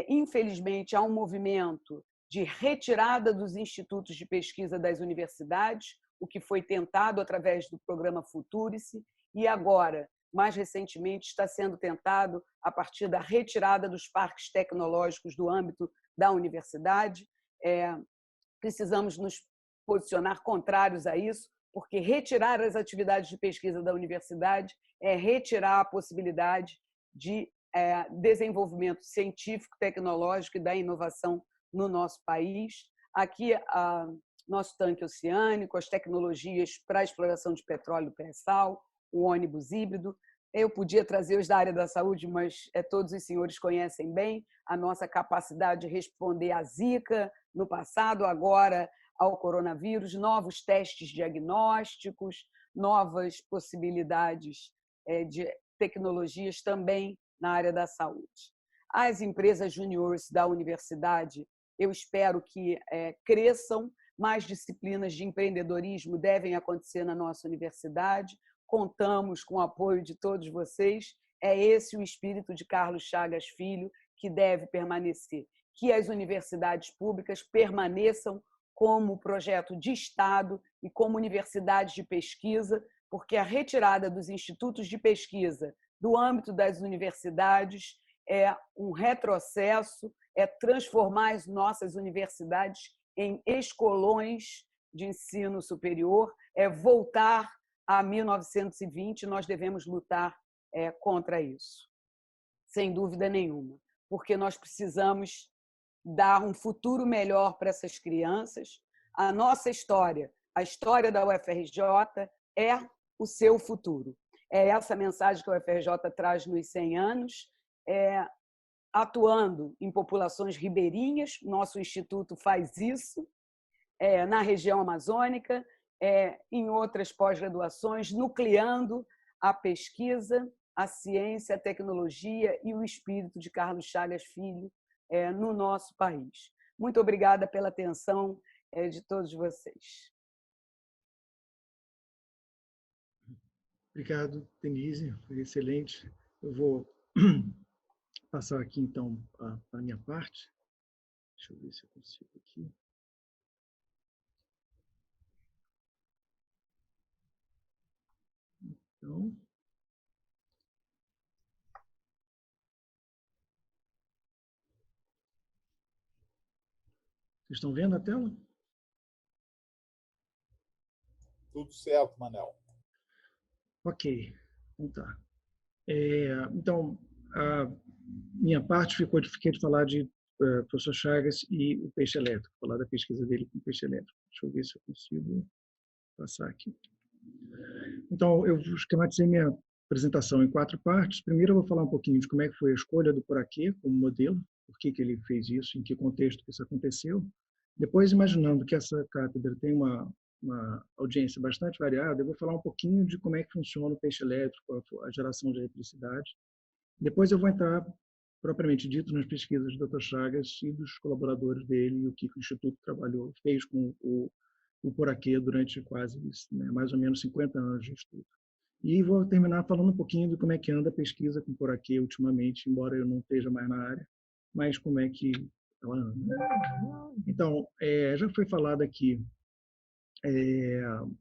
Infelizmente, há um movimento de retirada dos institutos de pesquisa das universidades, o que foi tentado através do programa Futurice, e agora, mais recentemente, está sendo tentado a partir da retirada dos parques tecnológicos do âmbito da universidade. Precisamos nos posicionar contrários a isso, porque retirar as atividades de pesquisa da universidade é retirar a possibilidade de desenvolvimento científico, tecnológico e da inovação no nosso país. Aqui, nosso tanque oceânico, as tecnologias para a exploração de petróleo e pré-sal, o ônibus híbrido. Eu podia trazer os da área da saúde, mas todos os senhores conhecem bem a nossa capacidade de responder à Zika no passado, agora ao coronavírus, novos testes diagnósticos, novas possibilidades de tecnologias também na área da saúde. As empresas juniores da universidade, eu espero que cresçam, mais disciplinas de empreendedorismo devem acontecer na nossa universidade, contamos com o apoio de todos vocês, é esse o espírito de Carlos Chagas Filho que deve permanecer, que as universidades públicas permaneçam como projeto de Estado e como universidades de pesquisa, porque a retirada dos institutos de pesquisa do âmbito das universidades é um retrocesso, é transformar as nossas universidades em escolões de ensino superior, é voltar a 1920, nós devemos lutar contra isso, sem dúvida nenhuma, porque nós precisamos dar um futuro melhor para essas crianças. A nossa história, a história da UFRJ é o seu futuro. É essa mensagem que a UFRJ traz nos 100 anos, atuando em populações ribeirinhas, nosso instituto faz isso, na região amazônica, em outras pós-graduações, nucleando a pesquisa, a ciência, a tecnologia e o espírito de Carlos Chagas Filho no nosso país. Muito obrigada pela atenção de todos vocês. Obrigado, Denise, foi excelente. Eu vou passar aqui, então, para a minha parte. Deixa eu ver se eu consigo aqui. Então, vocês estão vendo a tela? Tudo certo, Manel. Ok, então tá. Então, a minha parte fiquei de falar de professor Chagas e o peixe elétrico, falar da pesquisa dele com o peixe elétrico. Deixa eu ver se eu consigo passar aqui. Então, eu esquematizei minha apresentação em 4 partes. Primeiro, eu vou falar um pouquinho de como é que foi a escolha do Poraquê como modelo, por que ele fez isso, em que contexto que isso aconteceu. Depois, imaginando que essa cátedra tem uma audiência bastante variada, eu vou falar um pouquinho de como é que funciona o peixe elétrico, a geração de eletricidade. Depois eu vou entrar, propriamente dito, nas pesquisas do Dr. Chagas e dos colaboradores dele, e o que o Instituto fez com o Poraquê durante quase, mais ou menos 50 anos de estudo. E vou terminar falando um pouquinho de como é que anda a pesquisa com poraquê ultimamente, embora eu não esteja mais na área, mas como é que ela anda. Então, já foi falado aqui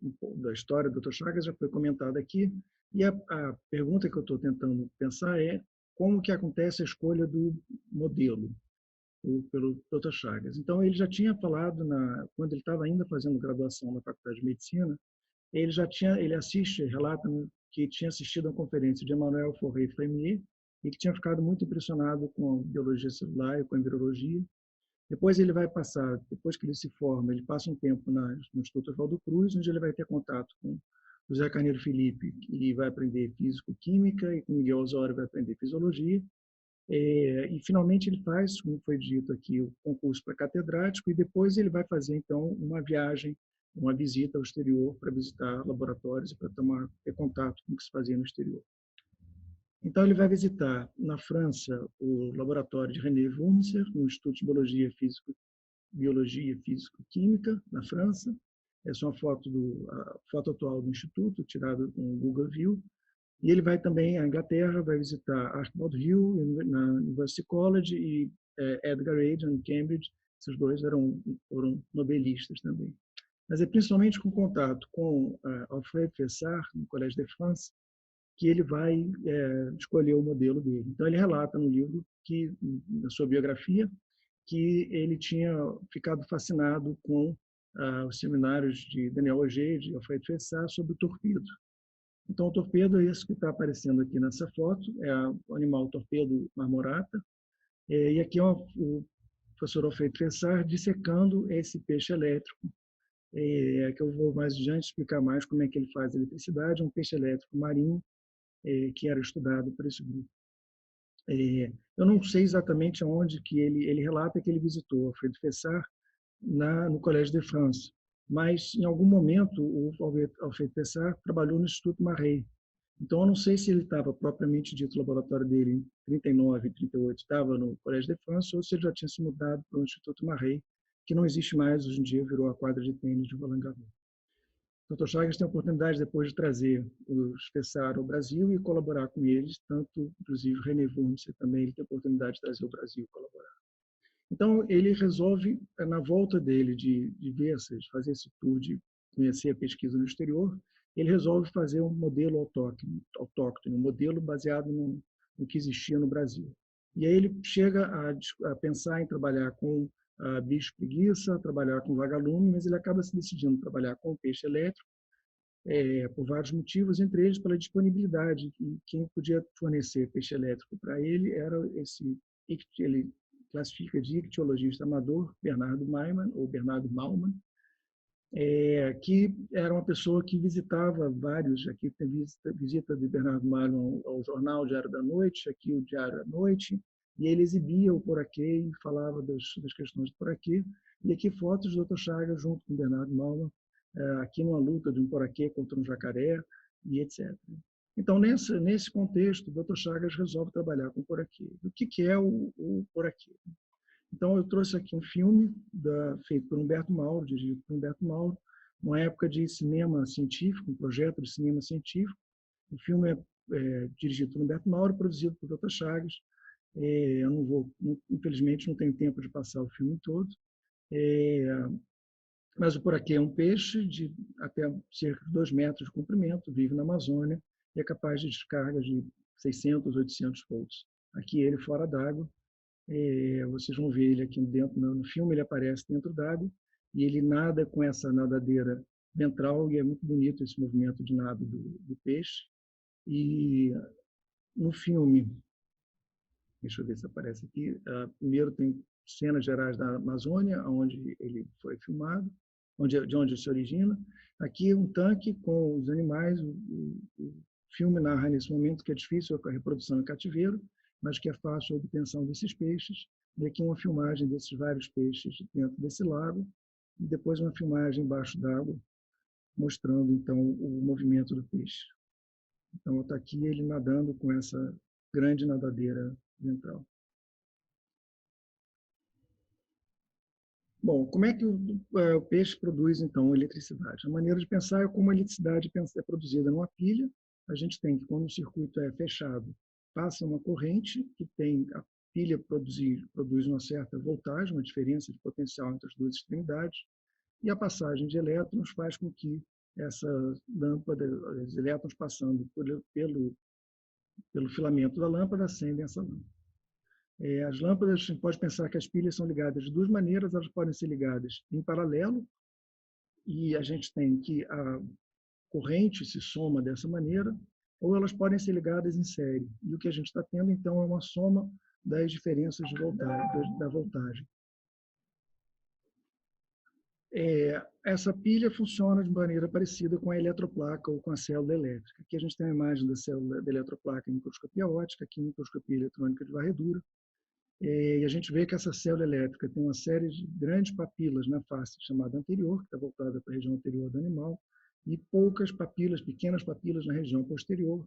um pouco da história do Dr. Chagas, já foi comentada aqui, e a pergunta que eu estou tentando pensar é como que acontece a escolha do modelo pelo Dr. Chagas. Então, ele já tinha falado, quando ele estava ainda fazendo graduação na Faculdade de Medicina, ele assiste, relata que tinha assistido a uma conferência de Emmanuel Fauré-Fremier e que tinha ficado muito impressionado com a biologia celular e com a embriologia. Depois ele vai passar, depois que ele se forma, ele passa um tempo no Instituto Oswaldo Cruz, onde ele vai ter contato com José Carneiro Felipe, e vai aprender físico-química, e com Miguel Osório vai aprender fisiologia. E finalmente ele faz, como foi dito aqui, o concurso para catedrático, e depois ele vai fazer então uma viagem, uma visita ao exterior para visitar laboratórios e para ter contato com o que se fazia no exterior. Então ele vai visitar na França o laboratório de René Wurmser, no Instituto de Biologia Físico-Química na França. Essa é uma a foto atual do instituto, tirada com Google View. E ele vai também à Inglaterra, vai visitar Archibald Hill na University College e Edgar Adrian em Cambridge. Esses dois foram nobelistas também. Mas é principalmente com contato com Alfred Fessard, no Collège de France, que ele vai escolher o modelo dele. Então, ele relata no livro, na sua biografia, que ele tinha ficado fascinado com os seminários de Daniel Auger e de Alfred Fessard sobre o torpedo. Então, o torpedo é esse que está aparecendo aqui nessa foto, é o animal torpedo marmorata, e aqui é o professor Alfred Fessard dissecando esse peixe elétrico, que eu vou mais adiante explicar mais como é que ele faz a eletricidade, um peixe elétrico marinho, que era estudado por esse grupo. Eu não sei exatamente aonde que ele relata que ele visitou Alfred Fessard no Collège de France, mas em algum momento o Alfred Fessard trabalhou no Instituto Marey. Então eu não sei se ele estava propriamente dito, o laboratório dele em 39, 38 estava no Collège de France, ou se ele já tinha se mudado para o Instituto Marey, que não existe mais hoje em dia, virou a quadra de tênis de Roland Garros. O Dr. Chagas tem a oportunidade depois de trazer os Fessard ao Brasil e colaborar com eles, tanto, inclusive, René Wurmser também, ele tem a oportunidade de trazer o Brasil e colaborar. Então, ele resolve, na volta dele de fazer esse tour de conhecer a pesquisa no exterior, ele resolve fazer um modelo autóctone, um modelo baseado no que existia no Brasil. E aí ele chega a pensar em trabalhar com bicho preguiça, trabalhar com vagalume, mas ele acaba se decidindo trabalhar com o peixe elétrico, por vários motivos, entre eles pela disponibilidade. E quem podia fornecer peixe elétrico para ele era ele classifica de ictiologista amador, Bernardo Maumann, que era uma pessoa que visitava vários, aqui tem visita de Bernardo Maumann ao jornal Diário da Noite, aqui o Diário à Noite, e ele exibia o poraquê e falava das questões do poraquê, e aqui fotos do Dr. Chagas junto com Bernardo Maumann, aqui numa luta de um poraquê contra um jacaré, e etc. Então, nesse contexto, o Dr. Chagas resolve trabalhar com o poraquê. O que é o poraquê? Então, eu trouxe aqui um filme feito por Humberto Mauro, dirigido por Humberto Mauro, uma época de cinema científico, um projeto de cinema científico. O filme é dirigido por Humberto Mauro, produzido por Dr. Chagas. Eu não vou, infelizmente, não tenho tempo de passar o filme todo. Mas o poraquê é um peixe de até cerca de 2 metros de comprimento, vive na Amazônia e é capaz de descargas de 600, 800 volts. Aqui ele fora d'água. Vocês vão ver ele aqui dentro, no filme ele aparece dentro d'água e ele nada com essa nadadeira ventral e é muito bonito esse movimento de nado do peixe. E no filme, deixa eu ver se aparece aqui, primeiro tem cenas gerais da Amazônia, onde ele foi filmado, de onde se origina. Aqui um tanque com os animais, o filme narra nesse momento que é difícil a reprodução em cativeiro, mas que é fácil a obtenção desses peixes. E aqui uma filmagem desses vários peixes dentro desse lago, e depois uma filmagem embaixo d'água, mostrando, então, o movimento do peixe. Então, está aqui ele nadando com essa grande nadadeira ventral. Bom, como é que o peixe produz, então, eletricidade? A maneira de pensar é como a eletricidade é produzida numa pilha, a gente tem que, quando o circuito é fechado, passa uma corrente que tem a pilha produz uma certa voltagem, uma diferença de potencial entre as duas extremidades, e a passagem de elétrons faz com que essa lâmpada, os elétrons passando pelo filamento da lâmpada, acendem essa lâmpada. As lâmpadas, a gente pode pensar que as pilhas são ligadas de duas maneiras, elas podem ser ligadas em paralelo, e a gente tem que a corrente se soma dessa maneira, ou elas podem ser ligadas em série. E o que a gente está tendo, então, é uma soma das diferenças de voltagem, da voltagem. Essa pilha funciona de maneira parecida com a eletroplaca ou com a célula elétrica. Aqui a gente tem a imagem da célula da eletroplaca em microscopia óptica, aqui em microscopia eletrônica de varredura. E a gente vê que essa célula elétrica tem uma série de grandes papilas na face chamada anterior, que está voltada para a região anterior do animal, e poucas papilas, pequenas papilas na região posterior.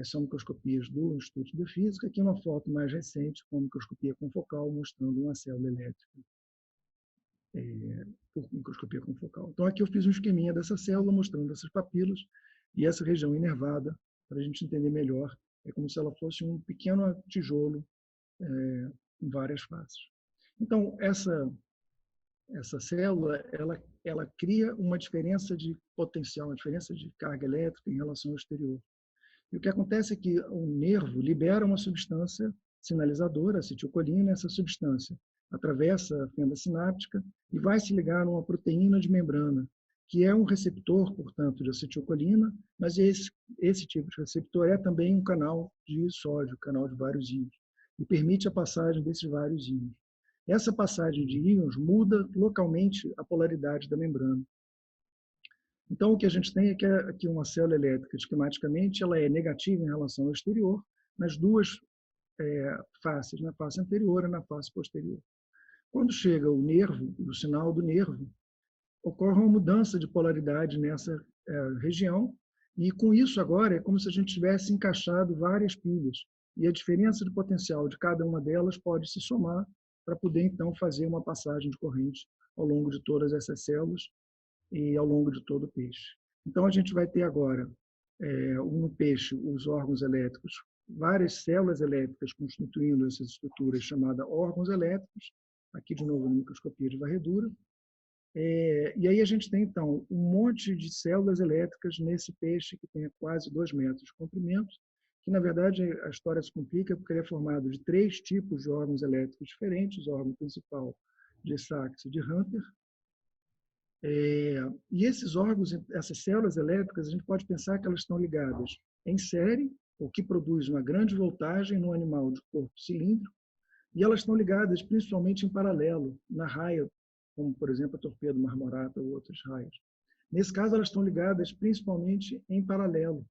São microscopias do Instituto de Biofísica. Aqui uma foto mais recente com microscopia confocal, mostrando uma célula elétrica por microscopia confocal. Então, aqui eu fiz um esqueminha dessa célula, mostrando essas papilas e essa região inervada, para a gente entender melhor. É como se ela fosse um pequeno tijolo em várias faces. Então, essa célula, ela cria uma diferença de potencial, uma diferença de carga elétrica em relação ao exterior. E o que acontece é que o nervo libera uma substância sinalizadora, acetilcolina, essa substância atravessa a fenda sináptica e vai se ligar numa proteína de membrana, que é um receptor, portanto, de acetilcolina, mas esse tipo de receptor é também um canal de sódio, canal de vários íons, e permite a passagem desses vários íons. Essa passagem de íons muda localmente a polaridade da membrana. Então, o que a gente tem é que aqui uma célula elétrica, esquematicamente, ela é negativa em relação ao exterior, nas duas faces, na face anterior e na face posterior. Quando chega o nervo, o sinal do nervo, ocorre uma mudança de polaridade nessa região, e com isso agora é como se a gente tivesse encaixado várias pilhas, e a diferença de potencial de cada uma delas pode se somar para poder, então, fazer uma passagem de corrente ao longo de todas essas células e ao longo de todo o peixe. Então, a gente vai ter agora, no peixe, os órgãos elétricos, várias células elétricas constituindo essas estruturas chamadas órgãos elétricos, aqui de novo na microscopia de varredura. E aí a gente tem, então, um monte de células elétricas nesse peixe que tem quase 2 metros de comprimento, que, na verdade, a história se complica porque ele é formado de 3 tipos de órgãos elétricos diferentes, o órgão principal de Sachs e de Hunter. E esses órgãos, essas células elétricas, a gente pode pensar que elas estão ligadas em série, o que produz uma grande voltagem no animal de corpo cilíndrico, e elas estão ligadas principalmente em paralelo, na raia, como, por exemplo, a torpedo marmorata ou outras raias. Nesse caso, elas estão ligadas principalmente em paralelo.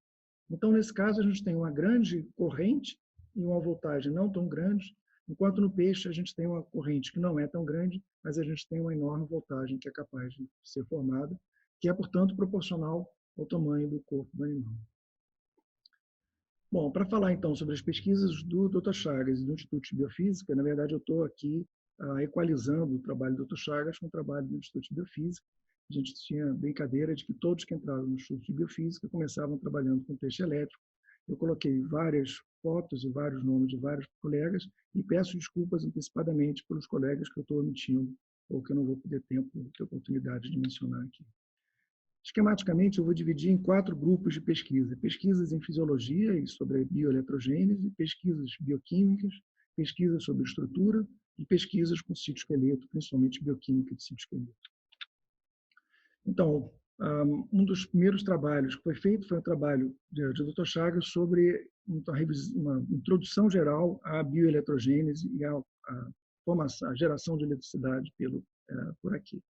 Então, nesse caso, a gente tem uma grande corrente e uma voltagem não tão grande, enquanto no peixe a gente tem uma corrente que não é tão grande, mas a gente tem uma enorme voltagem que é capaz de ser formada, que é, portanto, proporcional ao tamanho do corpo do animal. Bom, para falar então sobre as pesquisas do Dr. Chagas e do Instituto de Biofísica, na verdade eu estou aqui equalizando o trabalho do Dr. Chagas com o trabalho do Instituto de Biofísica. A gente tinha brincadeira de que todos que entraram no Instituto de Biofísica começavam trabalhando com peixe elétrico. Eu coloquei várias fotos e vários nomes de vários colegas e peço desculpas antecipadamente pelos colegas que eu estou omitindo ou que eu não vou ter tempo, ter oportunidade de mencionar aqui. Esquematicamente, eu vou dividir em 4 grupos de pesquisa. Pesquisas em fisiologia e sobre a bioeletrogênese, pesquisas bioquímicas, pesquisas sobre estrutura e pesquisas com citoesqueleto, principalmente bioquímica de citoesqueleto. Então, um dos primeiros trabalhos que foi feito foi um trabalho de Dr. Chagas sobre uma introdução geral à bioeletrogênese e à geração de eletricidade por aqui.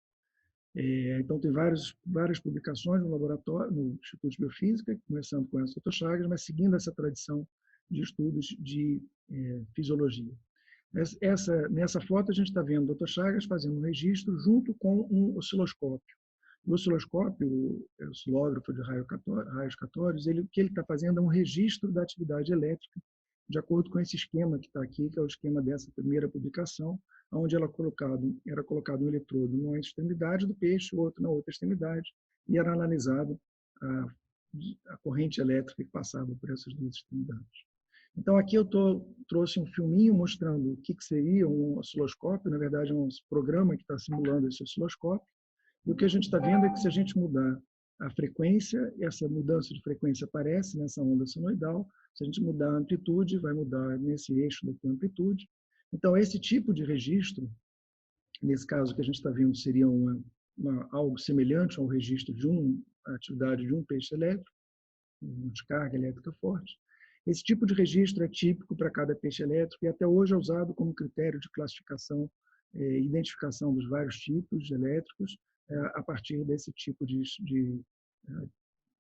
Então, tem várias publicações no laboratório, no Instituto de Biofísica, começando com essa Dr. Chagas, mas seguindo essa tradição de estudos de fisiologia. Nessa foto, a gente está vendo o Dr. Chagas fazendo um registro junto com um osciloscópio. O osciloscópio, o oscilógrafo de raios catódicos, o que ele está fazendo é um registro da atividade elétrica, de acordo com esse esquema que está aqui, que é o esquema dessa primeira publicação, onde era colocado um eletrodo numa extremidade do peixe, outro na outra extremidade, e era analisado a corrente elétrica que passava por essas duas extremidades. Então, aqui eu trouxe um filminho mostrando o que seria um osciloscópio. Na verdade, é um programa que está simulando esse osciloscópio. E o que a gente está vendo é que, se a gente mudar a frequência, essa mudança de frequência aparece nessa onda senoidal. Se a gente mudar a amplitude, vai mudar nesse eixo daqui a amplitude. Então, esse tipo de registro, nesse caso que a gente está vendo, seria algo semelhante ao registro de a atividade de um peixe elétrico, uma descarga elétrica forte. Esse tipo de registro é típico para cada peixe elétrico e até hoje é usado como critério de classificação e identificação dos vários tipos elétricos a partir desse tipo de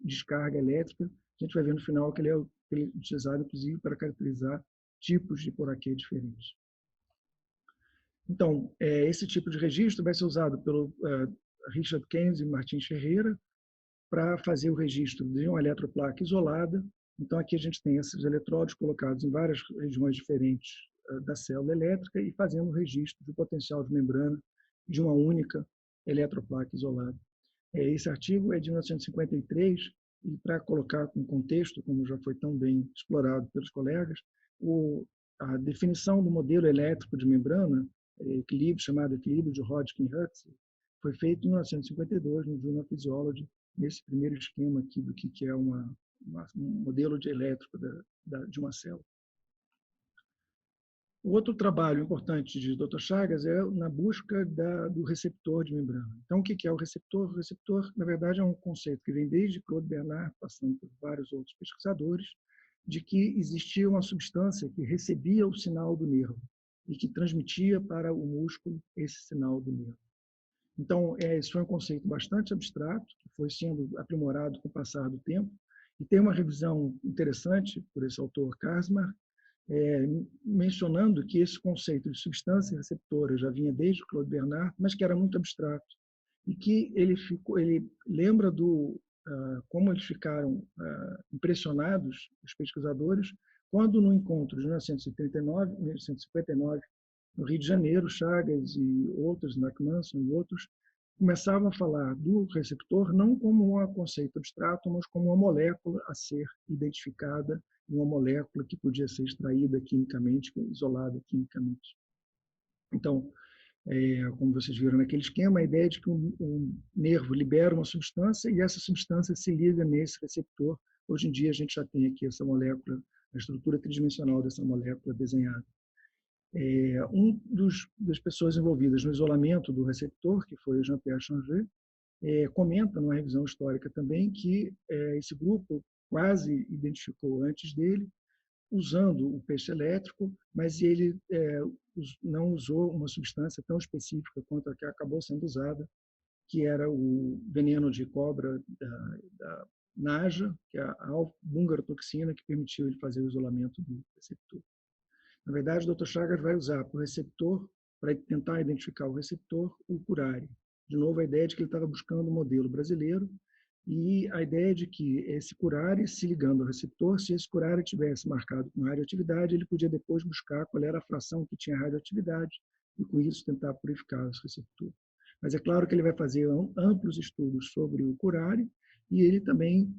descarga elétrica. A gente vai ver no final que ele é utilizado, inclusive, para caracterizar tipos de poraquê diferentes. Então, esse tipo de registro vai ser usado pelo Richard Keynes e Martins Ferreira para fazer o registro de uma eletroplaca isolada. Então, aqui a gente tem esses eletrodos colocados em várias regiões diferentes da célula elétrica e fazendo o registro do potencial de membrana de uma única eletroplaca isolada. Esse artigo é de 1953 e, para colocar em contexto, como já foi tão bem explorado pelos colegas, a definição do modelo elétrico de membrana, chamado equilíbrio de Hodgkin-Huxley, foi feito em 1952 no Journal of Physiology, nesse primeiro esquema aqui do que é um modelo de elétrico de uma célula. O outro trabalho importante de Dr. Chagas é na busca do receptor de membrana. Então, o que é o receptor? O receptor, na verdade, é um conceito que vem desde Claude Bernard, passando por vários outros pesquisadores, de que existia uma substância que recebia o sinal do nervo e que transmitia para o músculo esse sinal do nervo. Então, esse foi um conceito bastante abstrato, que foi sendo aprimorado com o passar do tempo, e tem uma revisão interessante por esse autor Karsmar, mencionando que esse conceito de substância receptora já vinha desde Claude Bernard, mas que era muito abstrato, e que ele lembra como eles ficaram impressionados, os pesquisadores, quando no encontro de 1959, no Rio de Janeiro, Chagas e outros, Nachmanson e outros, começavam a falar do receptor não como um conceito abstrato, mas como uma molécula a ser identificada, uma molécula que podia ser extraída quimicamente, isolada quimicamente. Então, como vocês viram naquele esquema, a ideia é de que um nervo libera uma substância e essa substância se liga nesse receptor. Hoje em dia, a gente já tem aqui essa molécula, a estrutura tridimensional dessa molécula desenhada. Das pessoas envolvidas no isolamento do receptor, que foi o Jean-Pierre Changeux, comenta numa revisão histórica também que esse grupo quase identificou antes dele, usando o peixe elétrico, mas ele não usou uma substância tão específica quanto a que acabou sendo usada, que era o veneno de cobra da Naja, que é a bungarotoxina, que permitiu ele fazer o isolamento do receptor. Na verdade, o Dr. Chagas vai usar para o receptor, para tentar identificar o receptor, o curare. De novo, a ideia de que ele estava buscando um modelo brasileiro e a ideia de que esse curare, se ligando ao receptor, se esse curare tivesse marcado com radioatividade, ele podia depois buscar qual era a fração que tinha radioatividade e, com isso, tentar purificar esse receptor. Mas é claro que ele vai fazer amplos estudos sobre o curare e ele também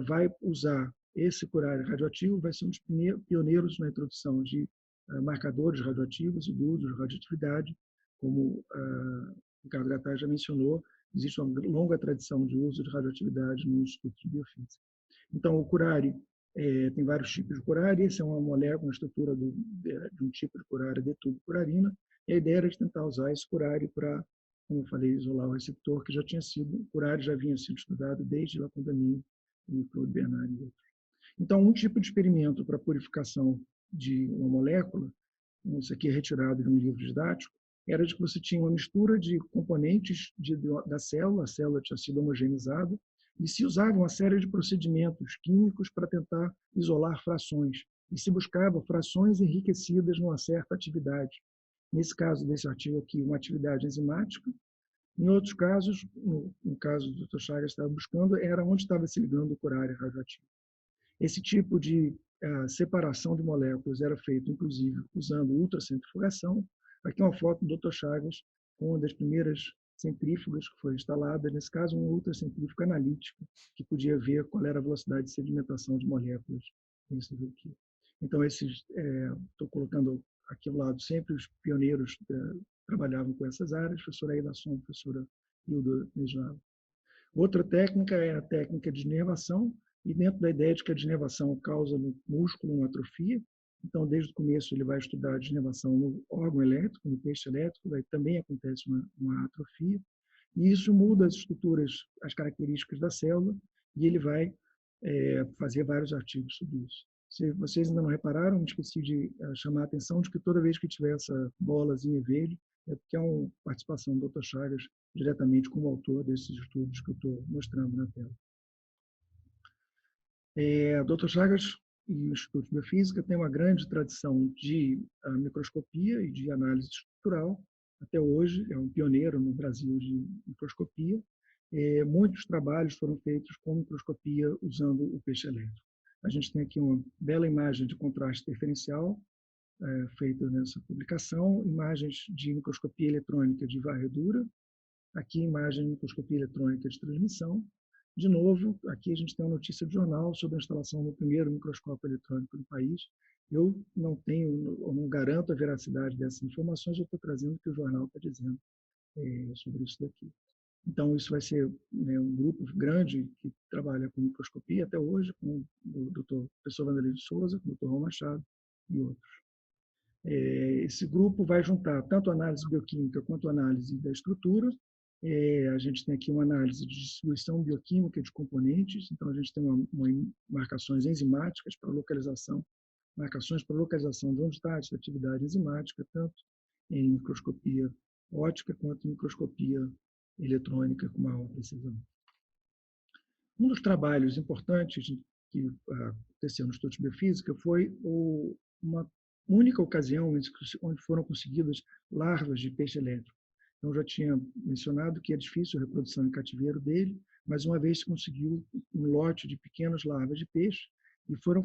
vai usar esse curare radioativo, vai ser um dos pioneiros na introdução de marcadores radioativos e do uso de radioatividade, como o Ricardo Gattai já mencionou, existe uma longa tradição de uso de radioatividade no Instituto de Biofísica. Então, o curare, tem vários tipos de curare, esse é uma molécula, uma estrutura de um tipo de curare, de tubocurarina, e a ideia era de tentar usar esse curare para, como eu falei, isolar o receptor, que já tinha sido, o curare já vinha sido estudado desde Lacondamin e Claude Bernard e outros. Então, um tipo de experimento para purificação de uma molécula, isso aqui é retirado de um livro didático, era de que você tinha uma mistura de componentes da célula, a célula tinha sido homogeneizada, e se usava uma série de procedimentos químicos para tentar isolar frações, e se buscava frações enriquecidas numa certa atividade. Nesse caso desse artigo aqui, uma atividade enzimática. Em outros casos, no caso do Dr. Chagas estava buscando, era onde estava se ligando o curare radioativo. Esse tipo de separação de moléculas era feito, inclusive, usando ultracentrifugação. Aqui é uma foto do Dr. Chagas com uma das primeiras centrífugas que foi instalada, nesse caso, uma ultracentrífuga analítica, que podia ver qual era a velocidade de sedimentação de moléculas nisso daqui. Então, estou colocando aqui ao lado sempre os pioneiros que trabalhavam com essas áreas, a professora Aida Som, a professora Hilda Nejala. Outra técnica é a técnica de inervação, e dentro da ideia de que a denervação causa no músculo uma atrofia, então, desde o começo, ele vai estudar a denervação no órgão elétrico, no peixe elétrico, aí também acontece uma atrofia, e isso muda as estruturas, as características da célula, e ele vai fazer vários artigos sobre isso. Se vocês ainda não repararam, me esqueci de chamar a atenção de que toda vez que tiver essa bolazinha verde, é porque é uma participação do Dr. Chagas diretamente como autor desses estudos que eu estou mostrando na tela. Dr. Chagas e o Instituto de Biofísica tem uma grande tradição de microscopia e de análise estrutural. Até hoje, é um pioneiro no Brasil de microscopia. Muitos trabalhos foram feitos com microscopia usando o peixe elétrico. A gente tem aqui uma bela imagem de contraste diferencial, feita nessa publicação, imagens de microscopia eletrônica de varredura, aqui imagem de microscopia eletrônica de transmissão. De novo, aqui a gente tem uma notícia de jornal sobre a instalação do primeiro microscópio eletrônico no país. Eu não garanto a veracidade dessas informações, eu estou trazendo o que o jornal está dizendo sobre isso daqui. Então, isso vai ser um grupo grande que trabalha com microscopia até hoje, com o professor Vanderlei de Souza, com o Dr. Raul Machado e outros. Esse grupo vai juntar tanto a análise bioquímica quanto a análise da estrutura. A gente tem aqui uma análise de distribuição bioquímica de componentes, então a gente tem marcações enzimáticas para localização, marcações para localização de onde está essa atividade enzimática, tanto em microscopia óptica quanto em microscopia eletrônica com maior precisão. Um dos trabalhos importantes que aconteceu no Instituto de Biofísica foi uma única ocasião onde foram conseguidas larvas de peixe elétrico. Então, eu já tinha mencionado que é difícil a reprodução em cativeiro dele, mas uma vez se conseguiu um lote de pequenas larvas de peixe, e foram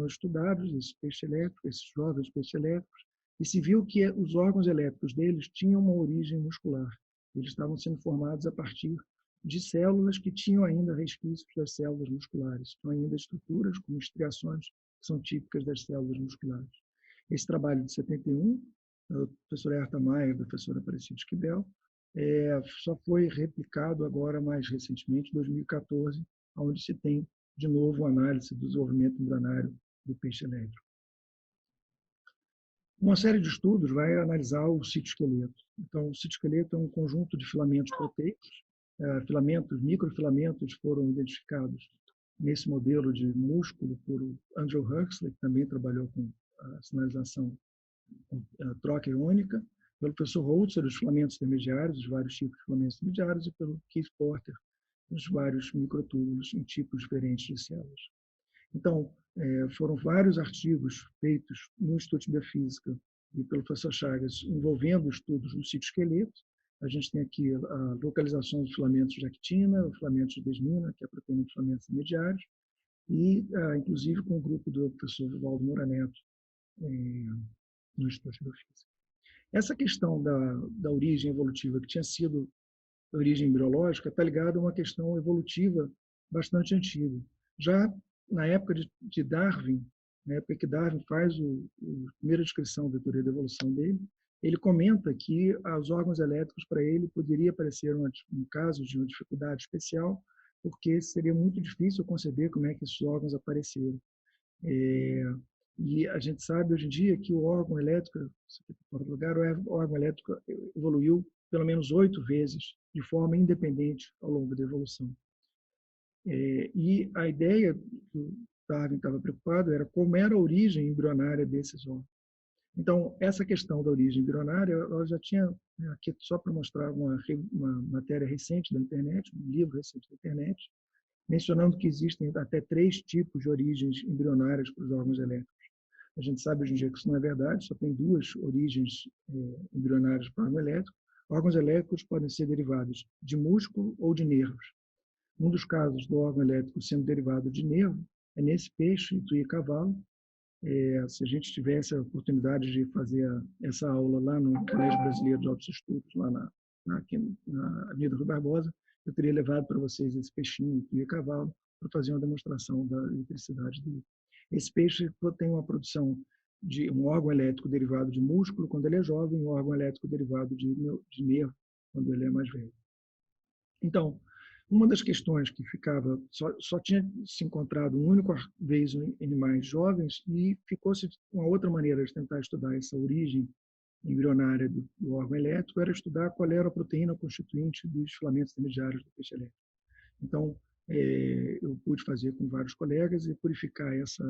estudados esses peixes elétricos, esses jovens peixes elétricos, e se viu que os órgãos elétricos deles tinham uma origem muscular. Eles estavam sendo formados a partir de células que tinham ainda resquícios das células musculares, tinham ainda estruturas como estriações que são típicas das células musculares. Esse trabalho de 71, da professora Herta Maia e da professora Aparecida Esquivel, só foi replicado agora mais recentemente, em 2014, onde se tem de novo uma análise do desenvolvimento embrionário do peixe elétrico. Uma série de estudos vai analisar o citoesqueleto. Então, o citoesqueleto é um conjunto de filamentos proteicos, microfilamentos foram identificados nesse modelo de músculo por Andrew Huxley, que também trabalhou com a sinalização com a troca iônica, pelo professor Holzer, os filamentos intermediários, os vários tipos de filamentos intermediários, e pelo Keith Porter, os vários microtúbulos em tipos diferentes de células. Então, foram vários artigos feitos no Instituto de Biofísica e pelo professor Chagas envolvendo estudos do citoesqueleto. A gente tem aqui a localização dos filamentos de actina, os filamentos de desmina, que é a proteína de filamentos intermediários, e inclusive com o grupo do professor Vivaldo Moura Neto no Instituto de Biofísica. Essa questão da origem evolutiva, que tinha sido da origem embriológica, está ligada a uma questão evolutiva bastante antiga. Já na época de Darwin, na época que Darwin faz a primeira descrição da teoria da evolução dele, ele comenta que os órgãos elétricos para ele poderia parecer um caso de uma dificuldade especial, porque seria muito difícil conceber como é que esses órgãos apareceram. E a gente sabe hoje em dia que o órgão elétrico, o órgão elétrico evoluiu pelo menos 8 vezes de forma independente ao longo da evolução. E a ideia que o Darwin estava preocupado era como era a origem embrionária desses órgãos. Então, essa questão da origem embrionária, ela já tinha, aqui só para mostrar uma matéria recente da internet, um livro recente da internet, mencionando que existem até 3 tipos de origens embrionárias para os órgãos elétricos. A gente sabe hoje em dia que isso não é verdade, só tem 2 origens embrionárias para o órgão elétrico. Órgãos elétricos podem ser derivados de músculo ou de nervos. Um dos casos do órgão elétrico sendo derivado de nervo é nesse peixe, tuí-cavalo. Se a gente tivesse a oportunidade de fazer essa aula lá no Colégio Brasileiro de Altos Estudos, lá aqui na Avenida Rui Barbosa, eu teria levado para vocês esse peixinho e cavalo para fazer uma demonstração da eletricidade dele. Esse peixe tem uma produção de um órgão elétrico derivado de músculo quando ele é jovem e um órgão elétrico derivado de nervo quando ele é mais velho. Então, uma das questões que ficava, só tinha se encontrado uma única vez em animais jovens e ficou-se uma outra maneira de tentar estudar essa origem embrionária do órgão elétrico, era estudar qual era a proteína constituinte dos filamentos intermediários do peixe elétrico. Então, eu pude fazer com vários colegas e purificar esse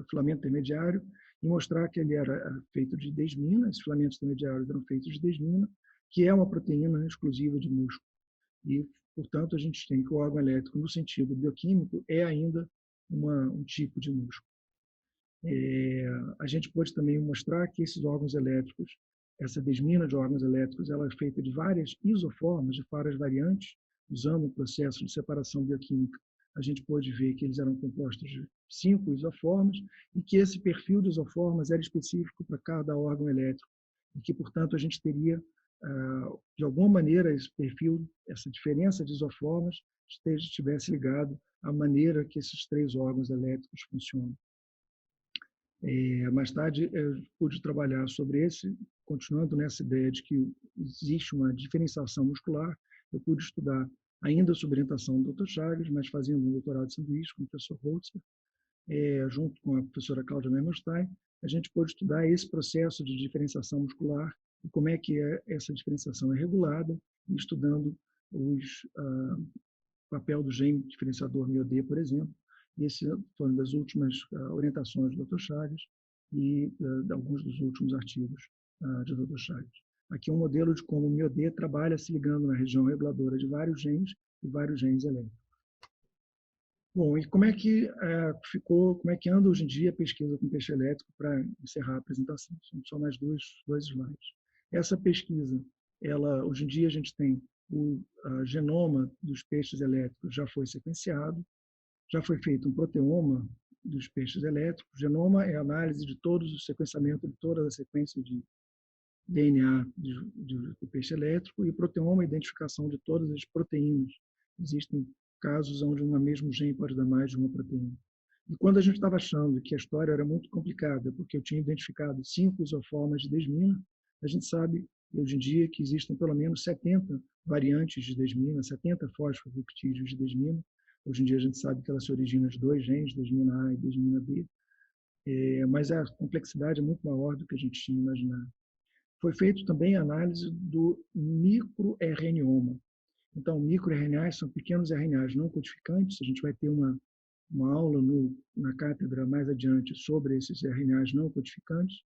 filamento intermediário e mostrar que ele era feito de desmina, esses filamentos intermediários eram feitos de desmina, que é uma proteína exclusiva de músculo. E, portanto, a gente tem que o órgão elétrico, no sentido bioquímico, é ainda um tipo de músculo. A gente pode também mostrar que esses órgãos elétricos, essa desmina de órgãos elétricos, ela é feita de várias isoformas, de várias variantes, usando um processo de separação bioquímica. A gente pode ver que eles eram compostos de 5 isoformas e que esse perfil de isoformas era específico para cada órgão elétrico e que, portanto, a gente teria, de alguma maneira, esse perfil, essa diferença de isoformas estivesse ligado à maneira que esses 3 órgãos elétricos funcionam. Mais tarde, eu pude trabalhar sobre continuando nessa ideia de que existe uma diferenciação muscular. Eu pude estudar ainda sob orientação do Dr. Chagas, mas fazendo um doutorado de sanduíche com o professor Holzer, junto com a professora Cláudia Mermelstein, a gente pôde estudar esse processo de diferenciação muscular e como é que essa diferenciação é regulada, estudando o papel do gene diferenciador MIOD, por exemplo. Esse foi uma das últimas orientações do Dr. Chagas e de alguns dos últimos artigos de Dr. Chagas. Aqui é um modelo de como o MIOD trabalha se ligando na região reguladora de vários genes e vários genes elétricos. Bom, e como é que como é que anda hoje em dia a pesquisa com peixe elétrico para encerrar a apresentação? São só mais dois slides. Essa pesquisa, hoje em dia a gente tem o genoma dos peixes elétricos já foi sequenciado, já foi feito um proteoma dos peixes elétricos. O genoma é a análise de todos os sequenciamentos de toda a sequência de DNA do peixe elétrico e o proteoma é a identificação de todas as proteínas. Existem casos onde um mesmo gene pode dar mais de uma proteína. E quando a gente estava achando que a história era muito complicada, porque eu tinha identificado 5 isoformas de desmina, a gente sabe, hoje em dia, que existem pelo menos 70 variantes de desmina, 70 fosfolipídios de desmina. Hoje em dia a gente sabe que ela se origina de 2 genes, desmina A e desmina B, mas a complexidade é muito maior do que a gente tinha imaginado. Foi feito também a análise do microRNoma. Então, microRNAs são pequenos RNAs não codificantes. A gente vai ter uma aula na cátedra mais adiante sobre esses RNAs não codificantes.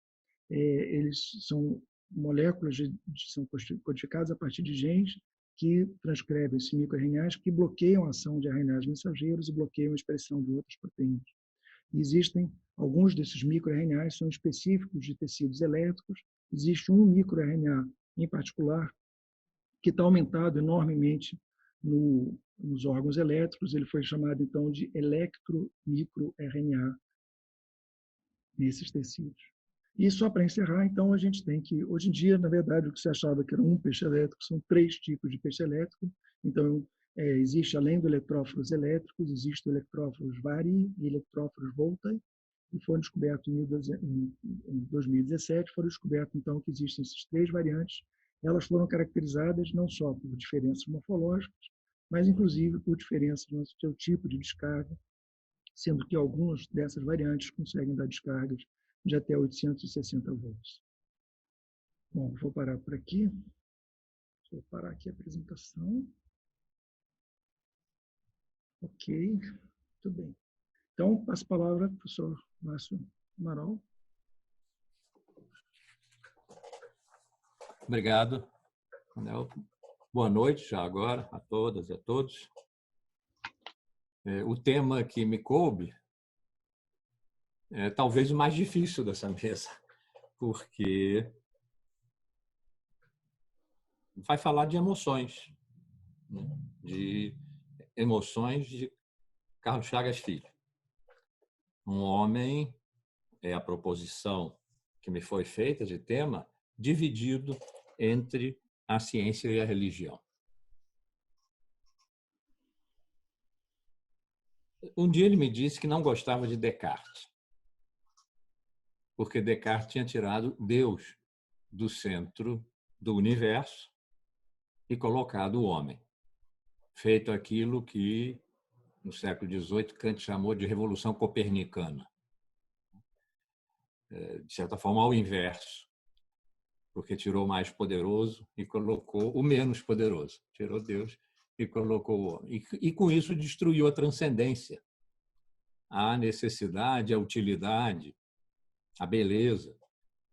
Eles são moléculas são codificadas a partir de genes que transcrevem esses microRNAs que bloqueiam a ação de RNAs mensageiros e bloqueiam a expressão de outras proteínas. E existem alguns desses microRNAs são específicos de tecidos elétricos. Existe um microRNA em particular que está aumentado enormemente nos órgãos elétricos. Ele foi chamado, então, de electromicroRNA nesses tecidos. E só para encerrar, então, a gente tem que, hoje em dia, na verdade, o que se achava que era um peixe elétrico, são 3 tipos de peixe elétrico. Então, existe, além do eletróforos elétricos, existe o eletróforos varii e eletróforos voltae, e foram descobertos em 2017, foram descobertos, então, que existem essas 3 variantes. Elas foram caracterizadas não só por diferenças morfológicas, mas, inclusive, por diferenças no seu tipo de descarga, sendo que algumas dessas variantes conseguem dar descargas de até 860 volts. Bom, vou parar por aqui. Vou parar aqui a apresentação. Ok, muito bem. Então, passo a palavra ao professor Márcio Amaral. Obrigado, Anel. Boa noite já agora a todas e a todos. O tema que me coube é talvez o mais difícil dessa mesa, porque vai falar de emoções, né? De emoções de Carlos Chagas Filho. Um homem, é a proposição que me foi feita de tema, dividido entre a ciência e a religião. Um dia ele me disse que não gostava de Descartes, porque Descartes tinha tirado Deus do centro do universo e colocado o homem, feito aquilo que, no século XVIII, Kant chamou de Revolução Copernicana. De certa forma, ao inverso, porque tirou o mais poderoso e colocou o menos poderoso. Tirou Deus e colocou o homem. E com isso destruiu a transcendência, a necessidade, a utilidade, a beleza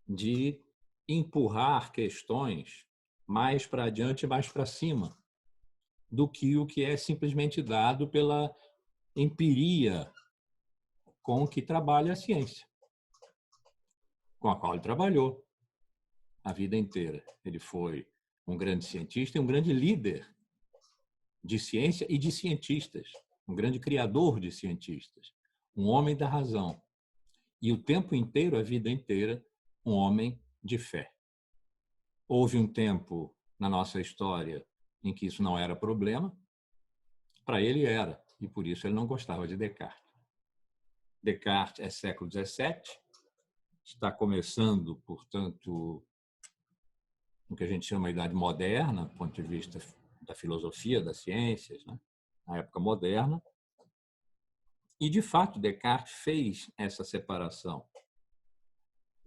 de empurrar questões mais para adiante e mais para cima do que o que é simplesmente dado pela empiria com que trabalha a ciência, com a qual ele trabalhou a vida inteira. Ele foi um grande cientista e um grande líder de ciência e de cientistas, um grande criador de cientistas, um homem da razão. E o tempo inteiro, a vida inteira, um homem de fé. Houve um tempo na nossa história em que isso não era problema, para ele era, e por isso ele não gostava de Descartes. Descartes é século XVII, está começando, portanto, o que a gente chama de Idade Moderna, do ponto de vista da filosofia, das ciências, né? A época moderna. E, de fato, Descartes fez essa separação.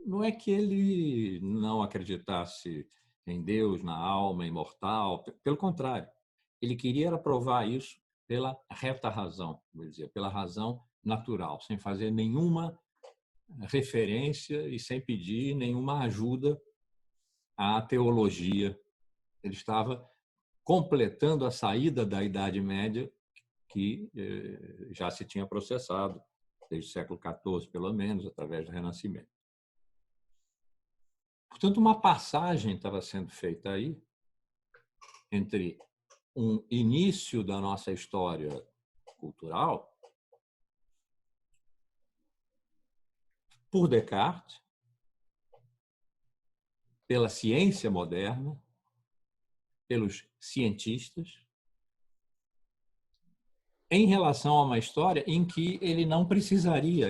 Não é que ele não acreditasse em Deus, na alma imortal, pelo contrário. Ele queria provar isso pela reta razão, vou dizer, pela razão natural, sem fazer nenhuma referência e sem pedir nenhuma ajuda à teologia. Ele estava completando a saída da Idade Média, que já se tinha processado desde o século XIV, pelo menos, através do Renascimento. Portanto, uma passagem estava sendo feita aí entre um início da nossa história cultural por Descartes, pela ciência moderna, pelos cientistas, em relação a uma história em que ele não precisaria,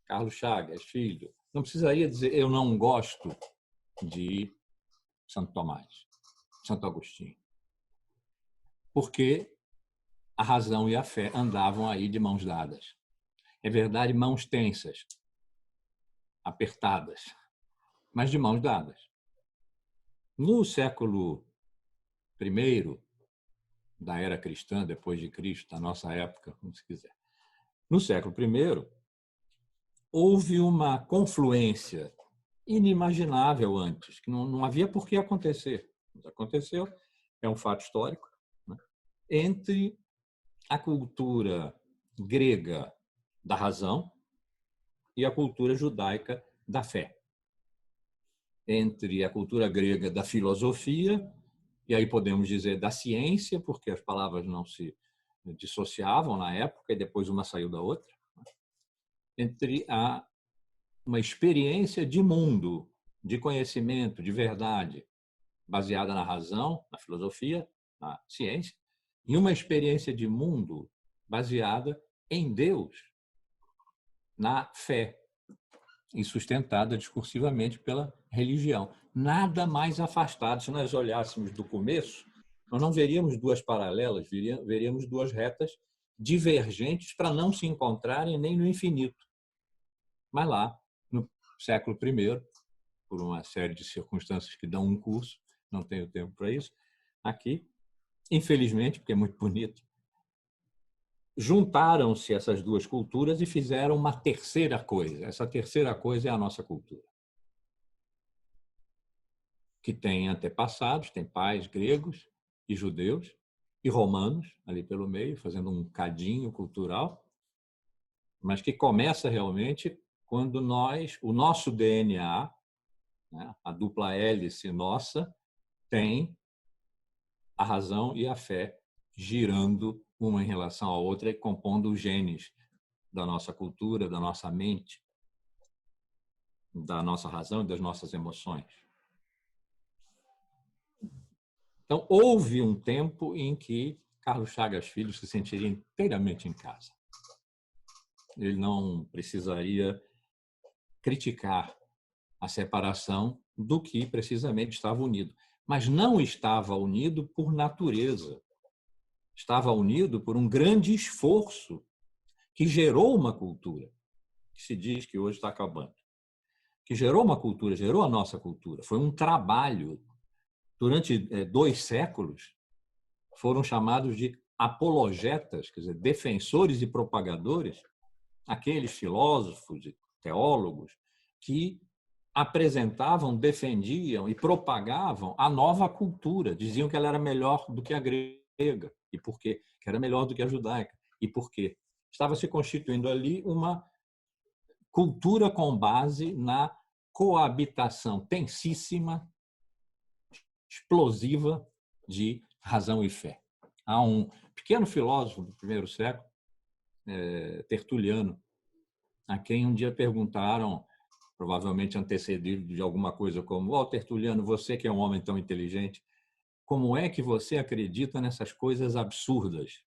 Carlos Chagas, filho, não precisaria dizer eu não gosto de Santo Tomás, Santo Agostinho, porque a razão e a fé andavam aí de mãos dadas. É verdade, mãos tensas, apertadas, mas de mãos dadas. No século I da era cristã, depois de Cristo, da nossa época, como se quiser. No século I, houve uma confluência inimaginável antes, que não havia por que acontecer. Mas aconteceu, é um fato histórico, né? Entre a cultura grega da razão e a cultura judaica da fé. Entre a cultura grega da filosofia, e aí podemos dizer da ciência, porque as palavras não se dissociavam na época e depois uma saiu da outra, entre uma experiência de mundo, de conhecimento, de verdade, baseada na razão, na filosofia, na ciência, e uma experiência de mundo baseada em Deus, na fé, e sustentada discursivamente pela religião. Nada mais afastado. Se nós olhássemos do começo, nós não veríamos duas paralelas, veríamos duas retas divergentes para não se encontrarem nem no infinito. Mas lá, no século I, por uma série de circunstâncias que dão um curso, não tenho tempo para isso, aqui, infelizmente, porque é muito bonito, juntaram-se essas duas culturas e fizeram uma terceira coisa. Essa terceira coisa é a nossa cultura, que tem antepassados, tem pais gregos e judeus e romanos ali pelo meio, fazendo um cadinho cultural, mas que começa realmente quando o nosso DNA, né, a dupla hélice nossa, tem a razão e a fé girando uma em relação à outra e compondo os genes da nossa cultura, da nossa mente, da nossa razão e das nossas emoções. Então, houve um tempo em que Carlos Chagas Filho se sentiria inteiramente em casa. Ele não precisaria criticar a separação do que precisamente estava unido. Mas não estava unido por natureza. Estava unido por um grande esforço que gerou uma cultura, que se diz que hoje está acabando. Que gerou uma cultura, gerou a nossa cultura. Foi um trabalho. Durante 2 séculos, foram chamados de apologetas, quer dizer, defensores e propagadores, aqueles filósofos e teólogos que apresentavam, defendiam e propagavam a nova cultura. Diziam que ela era melhor do que a grega. E por quê? Que era melhor do que a judaica. E por quê? Estava se constituindo ali uma cultura com base na coabitação tensíssima, explosiva de razão e fé. Há um pequeno filósofo do primeiro século, Tertuliano, a quem um dia perguntaram, provavelmente antecedido de alguma coisa como: Tertuliano, você que é um homem tão inteligente, como é que você acredita nessas coisas absurdas?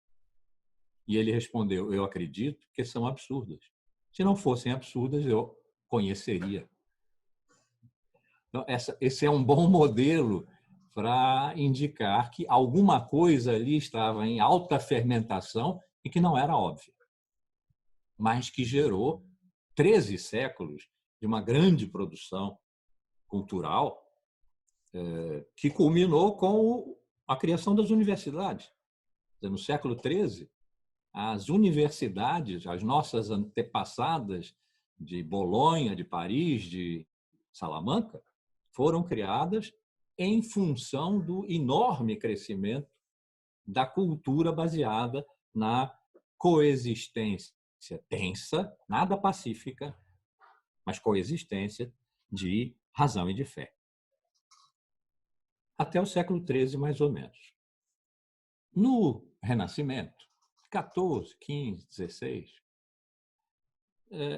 E ele respondeu: eu acredito que são absurdas. Se não fossem absurdas, eu conheceria. Então, esse é um bom modelo para indicar que alguma coisa ali estava em alta fermentação e que não era óbvia, mas que gerou 13 séculos de uma grande produção cultural que culminou com a criação das universidades. No século XIII, as universidades, as nossas antepassadas de Bolonha, de Paris, de Salamanca, foram criadas em função do enorme crescimento da cultura baseada na coexistência tensa, nada pacífica, mas coexistência de razão e de fé. Até o século XIII, mais ou menos. No Renascimento, 14, 15, 16,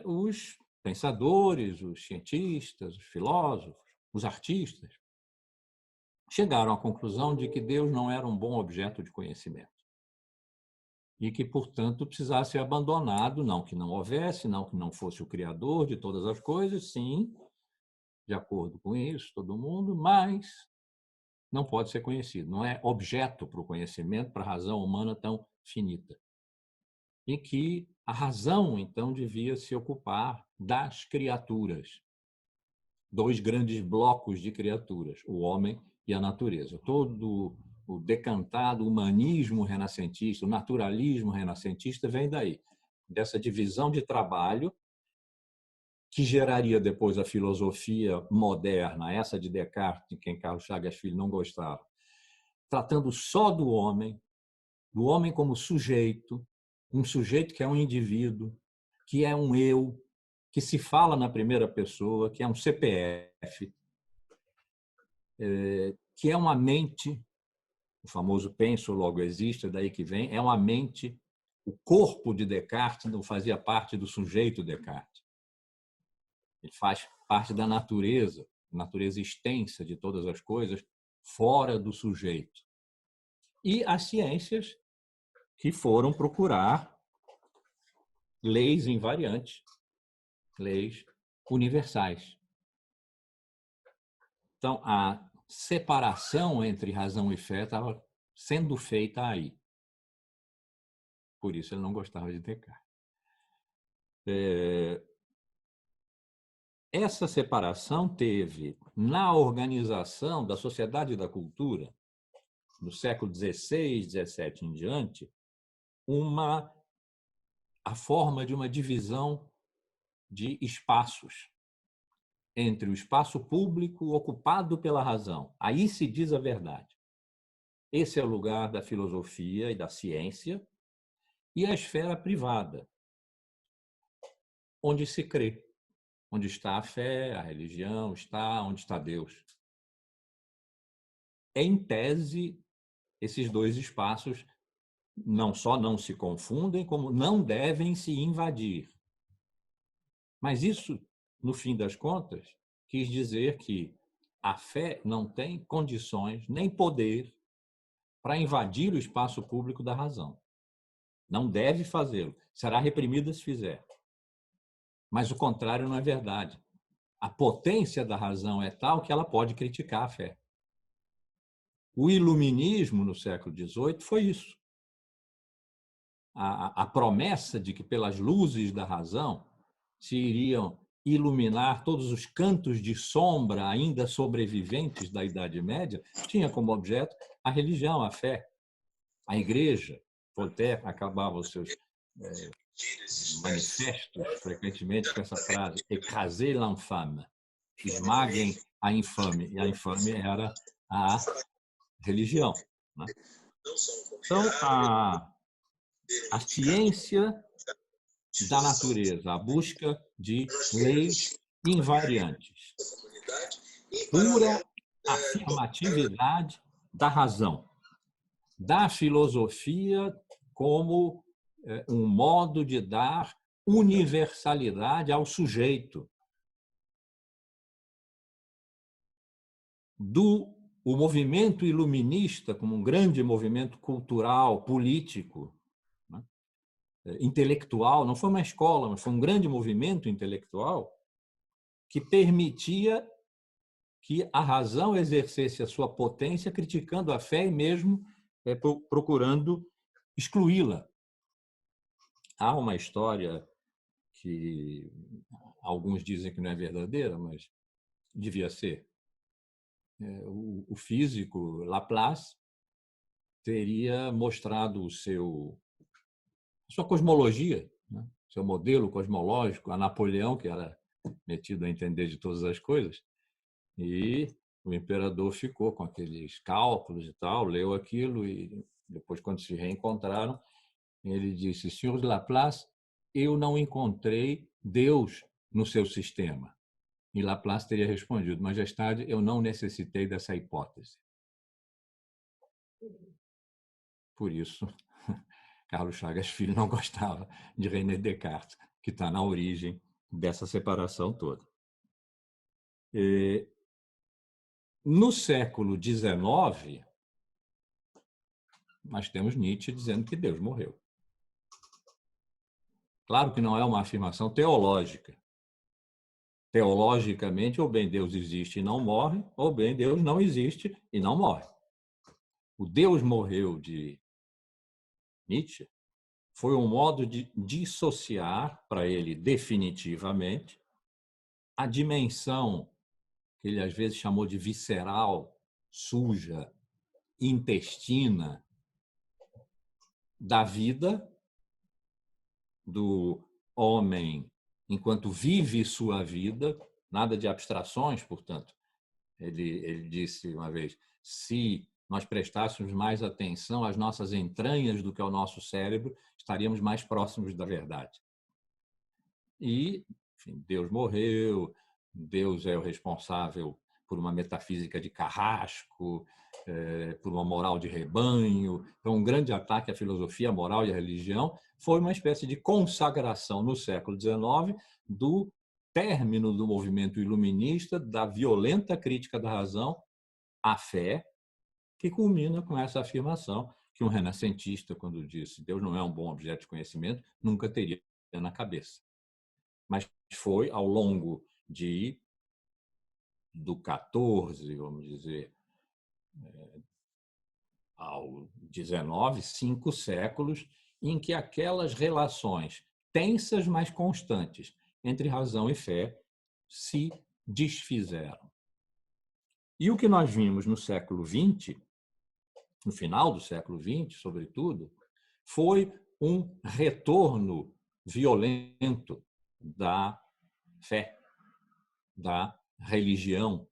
os pensadores, os cientistas, os filósofos, os artistas chegaram à conclusão de que Deus não era um bom objeto de conhecimento e que, portanto, precisasse ser abandonado, não que não houvesse, não que não fosse o criador de todas as coisas, sim, de acordo com isso, todo mundo, mas não pode ser conhecido, não é objeto para o conhecimento, para a razão humana tão finita. E que a razão, então, devia se ocupar das criaturas, 2 grandes blocos de criaturas, o homem e a natureza. Todo o decantado humanismo renascentista, o naturalismo renascentista vem daí, dessa divisão de trabalho que geraria depois a filosofia moderna, essa de Descartes, de quem Carlos Chagas Filho não gostava, tratando só do homem como sujeito, um sujeito que é um indivíduo, que é um eu, que se fala na primeira pessoa, que é um CPF, que é uma mente, o famoso penso, logo existe, daí que vem, é uma mente, o corpo de Descartes não fazia parte do sujeito Descartes. Ele faz parte da natureza extensa de todas as coisas, fora do sujeito. E as ciências que foram procurar leis invariantes, leis universais. Então, a separação entre razão e fé estava sendo feita aí. Por isso ele não gostava de Descartes. Essa separação teve, na organização da sociedade e da cultura, do século XVI, XVII em diante, a forma de uma divisão de espaços entre o espaço público ocupado pela razão. Aí se diz a verdade. Esse é o lugar da filosofia e da ciência, e a esfera privada, onde se crê, onde está a fé, a religião, onde está Deus. Em tese, esses 2 espaços não só não se confundem, como não devem se invadir. Mas isso, no fim das contas, quis dizer que a fé não tem condições nem poder para invadir o espaço público da razão. Não deve fazê-lo. Será reprimida se fizer. Mas o contrário não é verdade. A potência da razão é tal que ela pode criticar a fé. O iluminismo no século XVIII foi isso. A promessa de que pelas luzes da razão se iriam iluminar todos os cantos de sombra ainda sobreviventes da Idade Média tinha como objeto a religião, a fé, a igreja. Voltaire acabava os seus manifestos frequentemente com essa frase: écrasez l'infâme, esmaguem a infame. E a infame era a religião, né? Então, a ciência da natureza, a busca de leis invariantes, pura afirmatividade da razão, da filosofia como um modo de dar universalidade ao sujeito, o movimento iluminista como um grande movimento cultural, político, né, intelectual, não foi uma escola, mas foi um grande movimento intelectual que permitia que a razão exercesse a sua potência criticando a fé e mesmo procurando excluí-la. Há uma história que alguns dizem que não é verdadeira, mas devia ser. O físico Laplace teria mostrado sua cosmologia, né? Seu modelo cosmológico a Napoleão, que era metido a entender de todas as coisas, e o imperador ficou com aqueles cálculos e tal, leu aquilo e depois, quando se reencontraram, ele disse: Senhor Laplace, eu não encontrei Deus no seu sistema. E Laplace teria respondido: Majestade, eu não necessitei dessa hipótese. Por isso, Carlos Chagas Filho não gostava de René Descartes, que está na origem dessa separação toda. No século XIX, nós temos Nietzsche dizendo que Deus morreu. Claro que não é uma afirmação teológica. Teologicamente, ou bem Deus existe e não morre, ou bem Deus não existe e não morre. O Deus morreu de Nietzsche foi um modo de dissociar para ele definitivamente a dimensão que ele às vezes chamou de visceral, suja, intestina da vida do homem enquanto vive sua vida, nada de abstrações, portanto. Ele disse uma vez: se nós prestássemos mais atenção às nossas entranhas do que ao nosso cérebro, estaríamos mais próximos da verdade. E, enfim, Deus morreu, Deus é o responsável por uma metafísica de carrasco, por uma moral de rebanho. Então, um grande ataque à filosofia, à moral e à religião foi uma espécie de consagração no século XIX do término do movimento iluminista, da violenta crítica da razão à fé, que culmina com essa afirmação que um renascentista, quando disse Deus não é um bom objeto de conhecimento, nunca teria na cabeça. Mas foi ao longo do 14, vamos dizer, ao 19, 5 séculos, em que aquelas relações tensas, mas constantes, entre razão e fé, se desfizeram. E o que nós vimos no século XX, no final do século XX, sobretudo, foi um retorno violento da fé, da religião,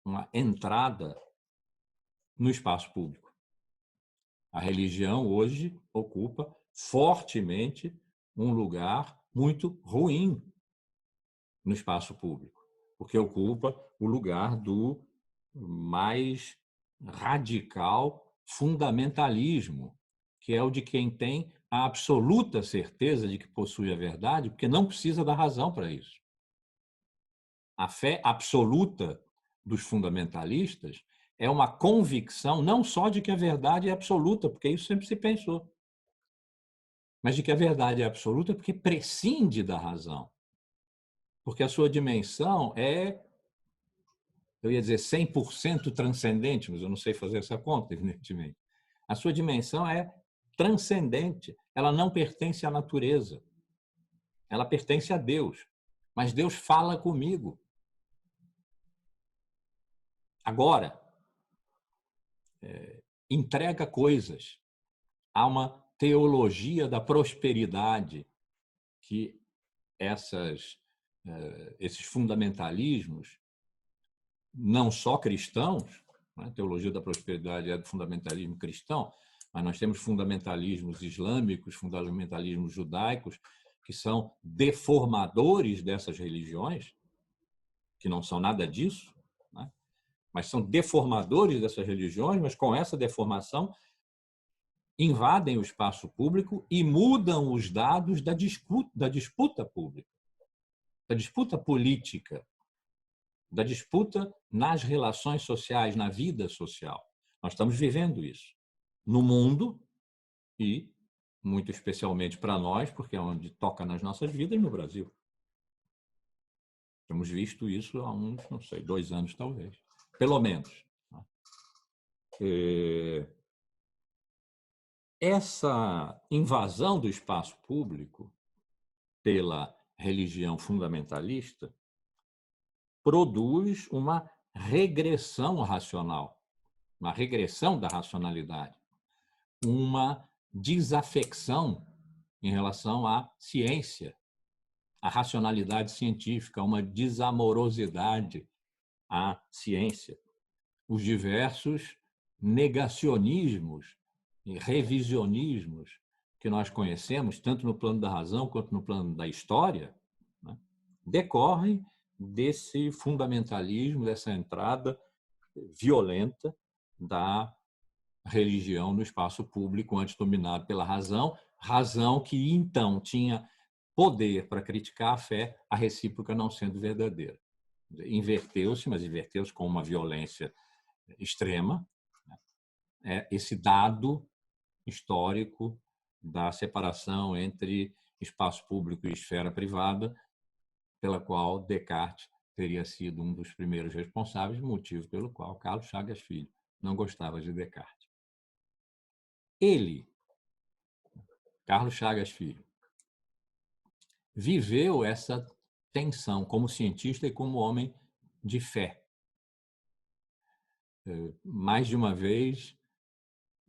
uma entrada no espaço público. A religião hoje ocupa fortemente um lugar muito ruim no espaço público, porque ocupa o lugar do mais radical fundamentalismo, que é o de quem tem a absoluta certeza de que possui a verdade, porque não precisa da razão para isso. A fé absoluta dos fundamentalistas é uma convicção não só de que a verdade é absoluta, porque isso sempre se pensou, mas de que a verdade é absoluta porque prescinde da razão. Porque a sua dimensão é, eu ia dizer 100% transcendente, mas eu não sei fazer essa conta, evidentemente. A sua dimensão é transcendente, ela não pertence à natureza, ela pertence a Deus. Mas Deus fala comigo. Agora, entrega coisas. Há uma teologia da prosperidade que esses fundamentalismos, não só cristãos, né? Teologia da prosperidade é do fundamentalismo cristão, mas nós temos fundamentalismos islâmicos, fundamentalismos judaicos, que são deformadores dessas religiões, que não são nada disso, né? Mas são deformadores dessas religiões, mas com essa deformação invadem o espaço público e mudam os dados da disputa pública, da disputa política, da disputa nas relações sociais, na vida social. Nós estamos vivendo isso no mundo e, muito especialmente para nós, porque é onde toca nas nossas vidas, no Brasil. Temos visto isso há uns, não sei, 2 anos talvez, pelo menos. Essa invasão do espaço público pela religião fundamentalista produz uma regressão racional, uma regressão da racionalidade, uma desafecção em relação à ciência, à racionalidade científica, uma desamorosidade à ciência. Os diversos negacionismos e revisionismos que nós conhecemos, tanto no plano da razão quanto no plano da história, né, decorrem desse fundamentalismo, dessa entrada violenta da religião no espaço público, antes dominado pela razão, razão que então tinha poder para criticar a fé, a recíproca não sendo verdadeira. Inverteu-se, mas inverteu-se com uma violência extrema, esse dado histórico da separação entre espaço público e esfera privada, pela qual Descartes teria sido um dos primeiros responsáveis, motivo pelo qual Carlos Chagas Filho não gostava de Descartes. Ele, Carlos Chagas Filho, viveu essa tensão como cientista e como homem de fé. Mais de uma vez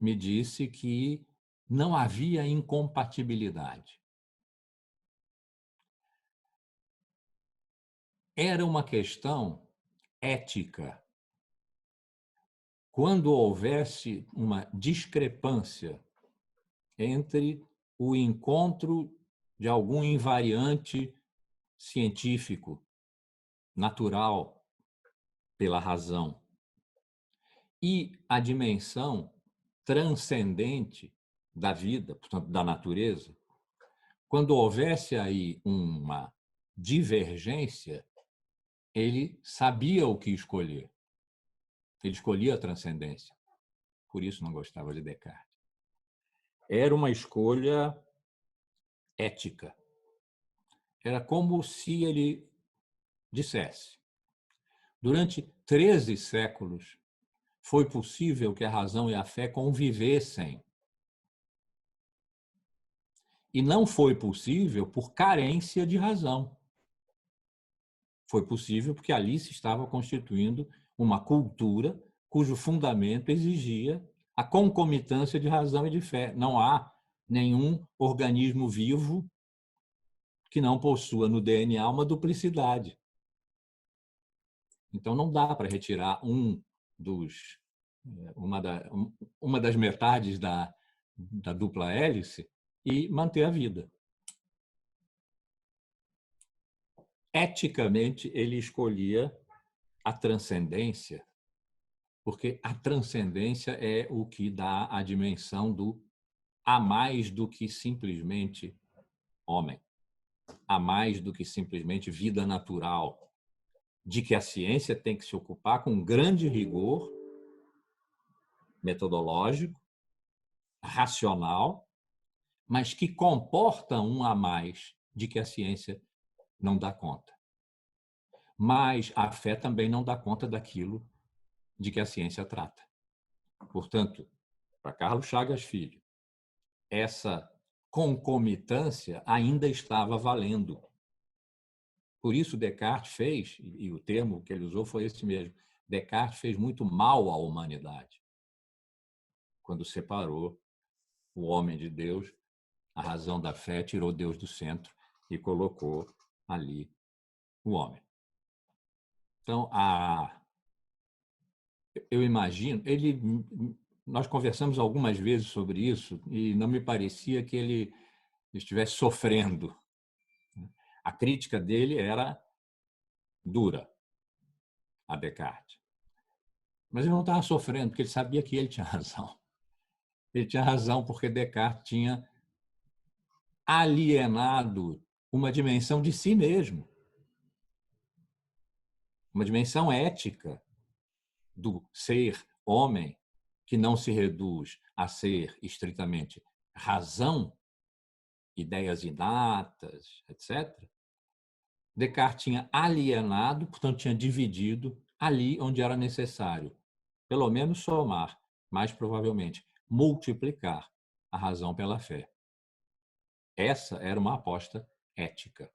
me disse que não havia incompatibilidade. Era uma questão ética. Quando houvesse uma discrepância entre o encontro de algum invariante científico, natural, pela razão, e a dimensão transcendente da vida, portanto, da natureza, quando houvesse aí uma divergência, ele sabia o que escolher. Ele escolhia a transcendência. Por isso não gostava de Descartes. Era uma escolha ética. Era como se ele dissesse: durante 13 séculos foi possível que a razão e a fé convivessem. E não foi possível por carência de razão. Foi possível porque ali se estava constituindo uma cultura cujo fundamento exigia a concomitância de razão e de fé. Não há nenhum organismo vivo que não possua no DNA uma duplicidade. Então, não dá para retirar uma das metades da dupla hélice e manter a vida. Eticamente, ele escolhia a transcendência, porque a transcendência é o que dá a dimensão do há mais do que simplesmente homem, há mais do que simplesmente vida natural, de que a ciência tem que se ocupar com grande rigor metodológico, racional, mas que comporta um a mais de que a ciência não dá conta. Mas a fé também não dá conta daquilo de que a ciência trata. Portanto, para Carlos Chagas Filho, essa concomitância ainda estava valendo. Por isso, Descartes fez, e o termo que ele usou foi esse mesmo, Descartes fez muito mal à humanidade quando separou o homem de Deus, a razão da fé, tirou Deus do centro e colocou ali o homem. Então, eu imagino, nós conversamos algumas vezes sobre isso e não me parecia que ele estivesse sofrendo. A crítica dele era dura a Descartes. Mas ele não estava sofrendo, porque ele sabia que ele tinha razão. Ele tinha razão porque Descartes tinha alienado uma dimensão de si mesmo, uma dimensão ética do ser homem, que não se reduz a ser estritamente razão, ideias inatas, etc. Descartes tinha alienado, portanto, tinha dividido ali onde era necessário, pelo menos somar, mais provavelmente multiplicar a razão pela fé. Essa era uma aposta ética.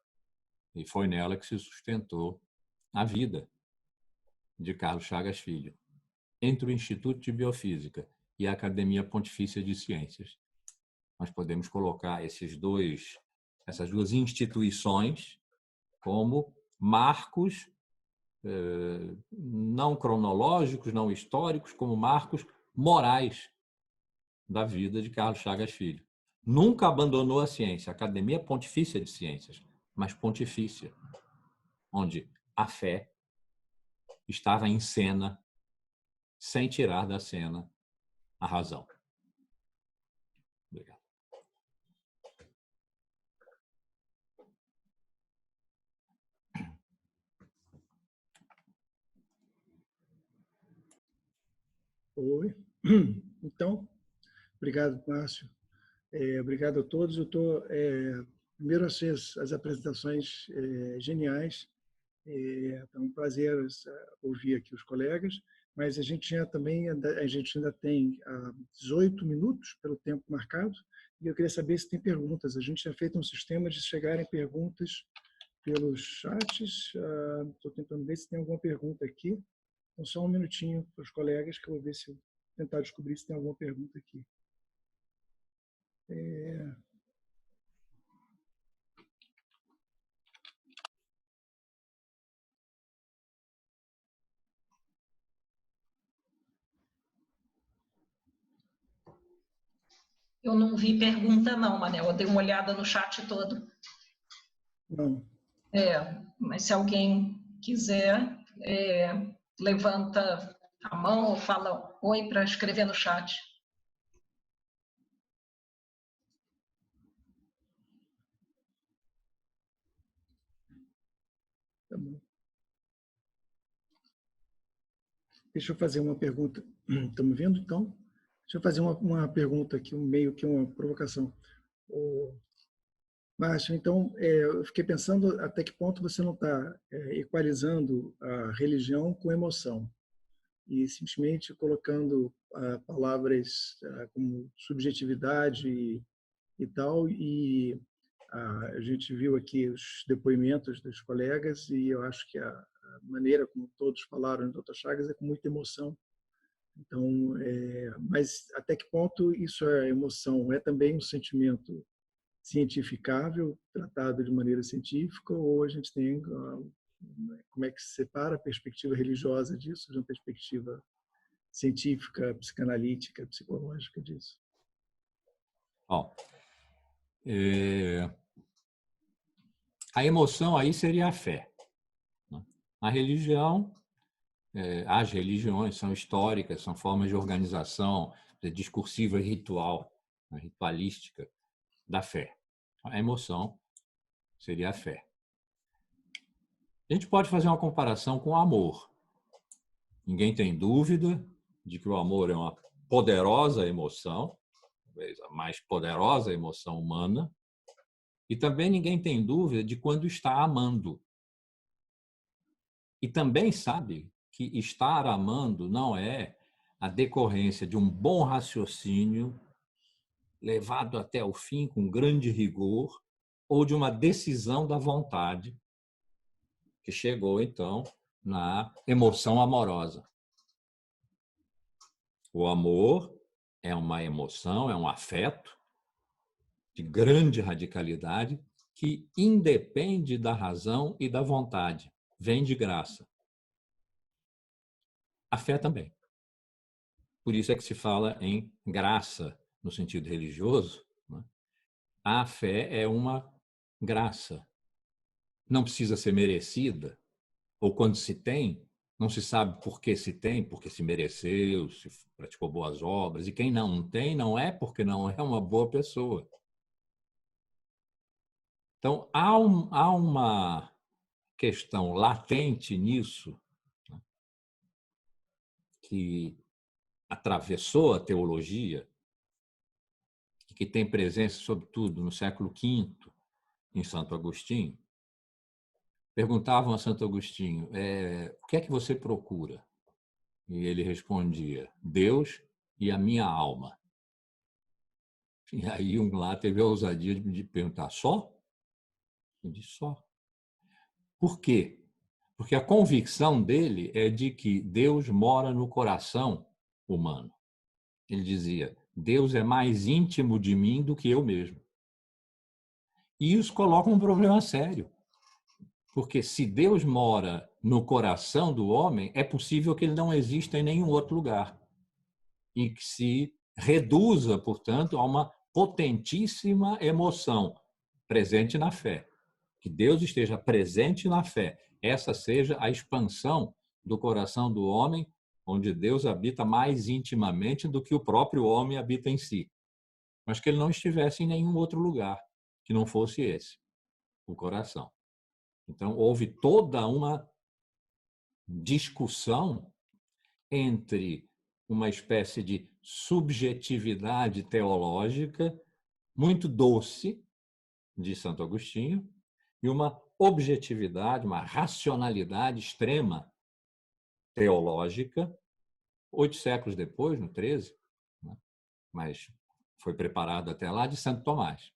E foi nela que se sustentou a vida de Carlos Chagas Filho, entre o Instituto de Biofísica e a Academia Pontifícia de Ciências. Nós podemos colocar essas duas instituições como marcos não cronológicos, não históricos, como marcos morais da vida de Carlos Chagas Filho. Nunca abandonou a ciência, a Academia Pontifícia de Ciências, mas pontifícia, onde a fé estava em cena, sem tirar da cena a razão. Obrigado. Oi. Então, obrigado, Márcio. Obrigado a todos. Primeiro, achei as apresentações geniais. É um prazer ouvir aqui os colegas, mas a gente ainda tem 18 minutos pelo tempo marcado, e eu queria saber se tem perguntas. A gente tinha feito um sistema de chegarem perguntas pelos chats. Estou tentando ver se tem alguma pergunta aqui. Então, só um minutinho para os colegas, que eu vou ver se eu tentar descobrir se tem alguma pergunta aqui. Eu não vi pergunta não, Manel. Eu dei uma olhada no chat todo. Não. Mas se alguém quiser, levanta a mão ou fala oi para escrever no chat. Tá bom. Deixa eu fazer uma pergunta. Estão me vendo, então? Deixa eu fazer uma pergunta aqui, meio que uma provocação. Márcio, então, eu fiquei pensando até que ponto você não está equalizando a religião com emoção e simplesmente colocando palavras como subjetividade e tal, e a gente viu aqui os depoimentos dos colegas e eu acho que a maneira como todos falaram do Dr. Chagas é com muita emoção. Então, mas até que ponto isso é emoção? É também um sentimento cientificável, tratado de maneira científica, ou a gente tem como é que se separa a perspectiva religiosa disso de uma perspectiva científica, psicanalítica, psicológica disso? Bom, a emoção aí seria a fé. A religião, as religiões são históricas, são formas de organização discursiva e ritual, ritualística da fé. A emoção seria a fé. A gente pode fazer uma comparação com o amor. Ninguém tem dúvida de que o amor é uma poderosa emoção, talvez a mais poderosa emoção humana, e também ninguém tem dúvida de quando está amando. E também sabe que estar amando não é a decorrência de um bom raciocínio levado até o fim com grande rigor ou de uma decisão da vontade que chegou, então, na emoção amorosa. O amor é uma emoção, é um afeto de grande radicalidade que independe da razão e da vontade, vem de graça. A fé também. Por isso é que se fala em graça no sentido religioso, né? A fé é uma graça. Não precisa ser merecida, ou quando se tem, não se sabe por que se tem, porque se mereceu, se praticou boas obras, e quem não tem não é porque não é uma boa pessoa. Então, há uma questão latente nisso, né, que atravessou a teologia, que tem presença, sobretudo, no século V, em Santo Agostinho. Perguntavam a Santo Agostinho, o que é que você procura? E ele respondia, Deus e a minha alma. E aí um lá teve a ousadia de perguntar, só? Eu disse, só. Por quê? Porque a convicção dele é de que Deus mora no coração humano. Ele dizia, Deus é mais íntimo de mim do que eu mesmo. E isso coloca um problema sério. Porque se Deus mora no coração do homem, é possível que ele não exista em nenhum outro lugar. E que se reduza, portanto, a uma potentíssima emoção presente na fé. Que Deus esteja presente na fé. Essa seja a expansão do coração do homem, onde Deus habita mais intimamente do que o próprio homem habita em si. Mas que ele não estivesse em nenhum outro lugar, que não fosse esse, o coração. Então, houve toda uma discussão entre uma espécie de subjetividade teológica muito doce de Santo Agostinho e uma objetividade, uma racionalidade extrema teológica, 8 séculos depois, no 13, né? Mas foi preparado até lá, de Santo Tomás.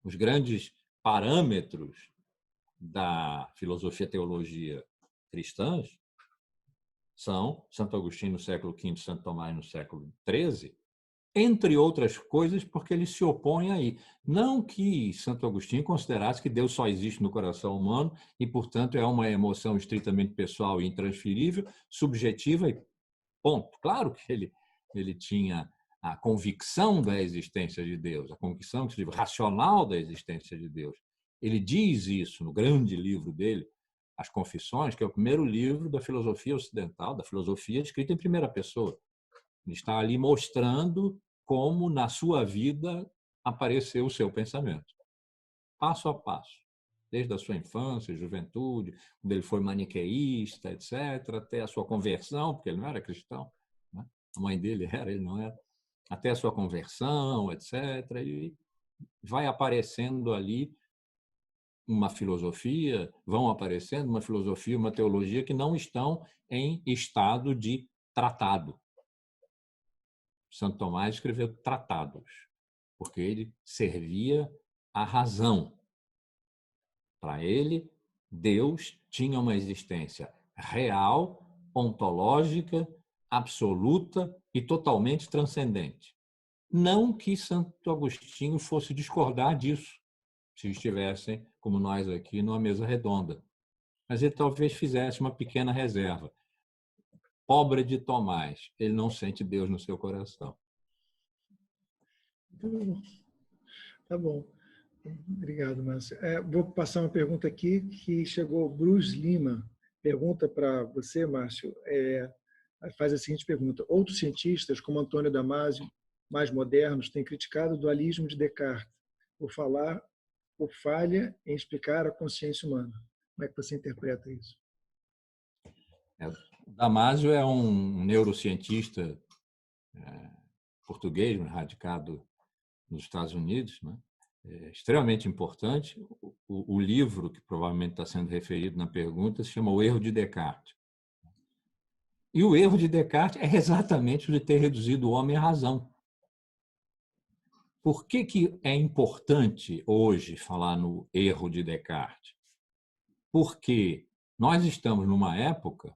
Os grandes parâmetros da filosofia e teologia cristãs são Santo Agostinho no século V, Santo Tomás no século XIII, entre outras coisas porque ele se opõe aí. Não que Santo Agostinho considerasse que Deus só existe no coração humano e, portanto, é uma emoção estritamente pessoal e intransferível, subjetiva e ponto. Claro que ele tinha a convicção da existência de Deus, a convicção racional da existência de Deus. Ele diz isso no grande livro dele, As Confissões, que é o primeiro livro da filosofia ocidental, da filosofia escrita em primeira pessoa. Ele está ali mostrando como, na sua vida, apareceu o seu pensamento. Passo a passo. Desde a sua infância, juventude, quando ele foi maniqueísta, etc., até a sua conversão, porque ele não era cristão, né? A mãe dele era, ele não era. Até a sua conversão, etc. E vai aparecendo ali vão aparecendo uma filosofia, uma teologia que não estão em estado de tratado. Santo Tomás escreveu tratados, porque ele servia à razão. Para ele, Deus tinha uma existência real, ontológica, absoluta e totalmente transcendente. Não que Santo Agostinho fosse discordar disso, se estivessem, como nós aqui, numa mesa redonda. Mas ele talvez fizesse uma pequena reserva. Pobre de Tomás, ele não sente Deus no seu coração. Tá bom. Obrigado, Márcio. Vou passar uma pergunta aqui que chegou, Bruce Lima. Pergunta para você, Márcio. Faz a seguinte pergunta. Outros cientistas, como Antônio Damasio, mais modernos, têm criticado o dualismo de Descartes por falha em explicar a consciência humana. Como é que você interpreta isso? Damasio é um neurocientista português, radicado nos Estados Unidos, né? É extremamente importante. O livro que provavelmente está sendo referido na pergunta se chama O Erro de Descartes. E o erro de Descartes é exatamente o de ter reduzido o homem à razão. Por que é importante hoje falar no erro de Descartes? Porque nós estamos numa época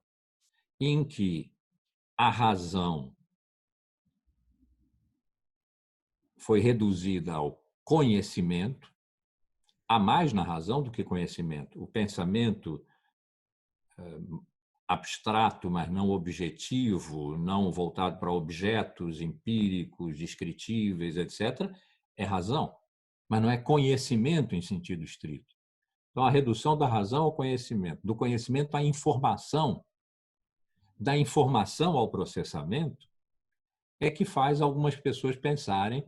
em que a razão foi reduzida ao conhecimento, há mais na razão do que conhecimento. O pensamento abstrato, mas não objetivo, não voltado para objetos empíricos, descritíveis, etc., é razão, mas não é conhecimento em sentido estrito. Então, a redução da razão ao conhecimento, do conhecimento à informação, da informação ao processamento, é que faz algumas pessoas pensarem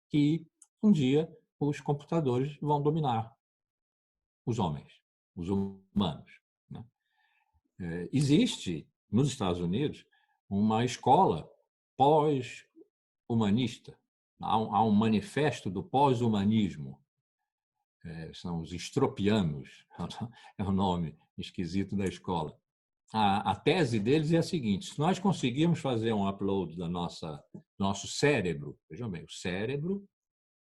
que um dia os computadores vão dominar os homens, os humanos. Existe, nos Estados Unidos, uma escola pós-humanista. Há um manifesto do pós-humanismo. São os estropianos, é o nome esquisito da escola. A tese deles é a seguinte: se nós conseguirmos fazer um upload do nosso cérebro, vejam bem, o cérebro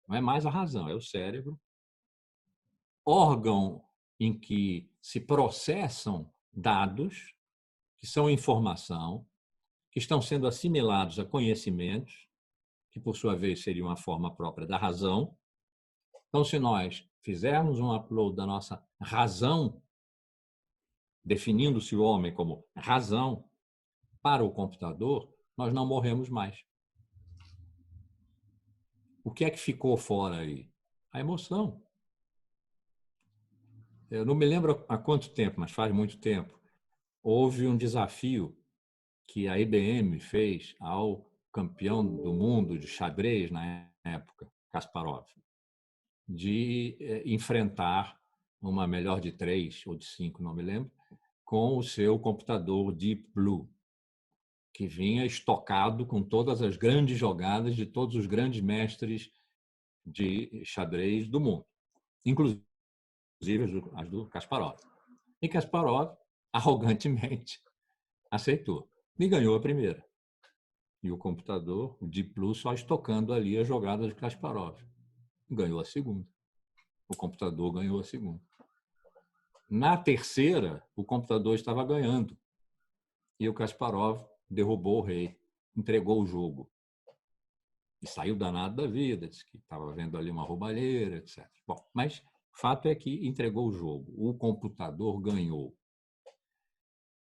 não é mais a razão, é o cérebro, órgão em que se processam dados, que são informação, que estão sendo assimilados a conhecimentos, que por sua vez seriam a forma própria da razão. Então, se nós fizermos um upload da nossa razão, definindo-se o homem como razão, para o computador, nós não morremos mais. O que é que ficou fora aí? A emoção. Eu não me lembro há quanto tempo, mas faz muito tempo, houve um desafio que a IBM fez ao campeão do mundo de xadrez na época, Kasparov, de enfrentar uma melhor de 3 ou de 5, não me lembro, com o seu computador Deep Blue, que vinha estocado com todas as grandes jogadas de todos os grandes mestres de xadrez do mundo, inclusive as do Kasparov. E Kasparov, arrogantemente, aceitou e ganhou a primeira. E o computador, o Deep Blue, só estocando ali a jogada de Kasparov. Ganhou a segunda. O computador ganhou a segunda. Na terceira, o computador estava ganhando. E o Kasparov derrubou o rei, entregou o jogo. E saiu danado da vida, disse que estava vendo ali uma roubalheira, etc. Bom, mas o fato é que entregou o jogo. O computador ganhou.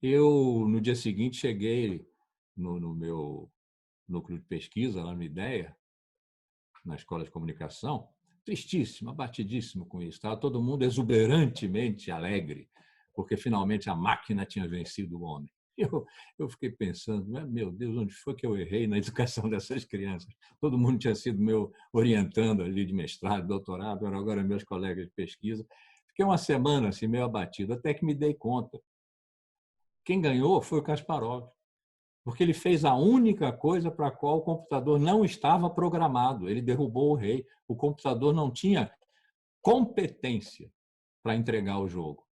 Eu, no dia seguinte, cheguei no meu núcleo de pesquisa, lá no IDEA, na Escola de Comunicação, tristíssimo, abatidíssimo com isso. Estava todo mundo exuberantemente alegre, porque finalmente a máquina tinha vencido o homem. Eu fiquei pensando, meu Deus, onde foi que eu errei na educação dessas crianças? Todo mundo tinha sido meu orientando ali de mestrado, doutorado, eram agora meus colegas de pesquisa. Fiquei uma semana assim, meio abatido, até que me dei conta. Quem ganhou foi o Kasparov, porque ele fez a única coisa para a qual o computador não estava programado. Ele derrubou o rei. O computador não tinha competência para entregar o jogo.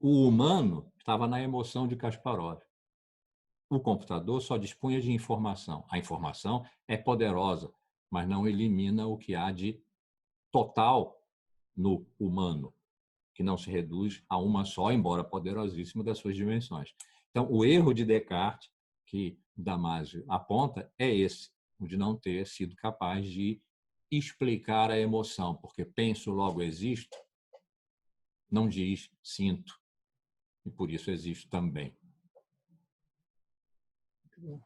O humano estava na emoção de Kasparov. O computador só dispunha de informação. A informação é poderosa, mas não elimina o que há de total no humano, que não se reduz a uma só, embora poderosíssima, das suas dimensões. Então, o erro de Descartes, que Damasio aponta, é esse, o de não ter sido capaz de explicar a emoção, porque penso, logo existo, não diz sinto, e por isso existo também. Muito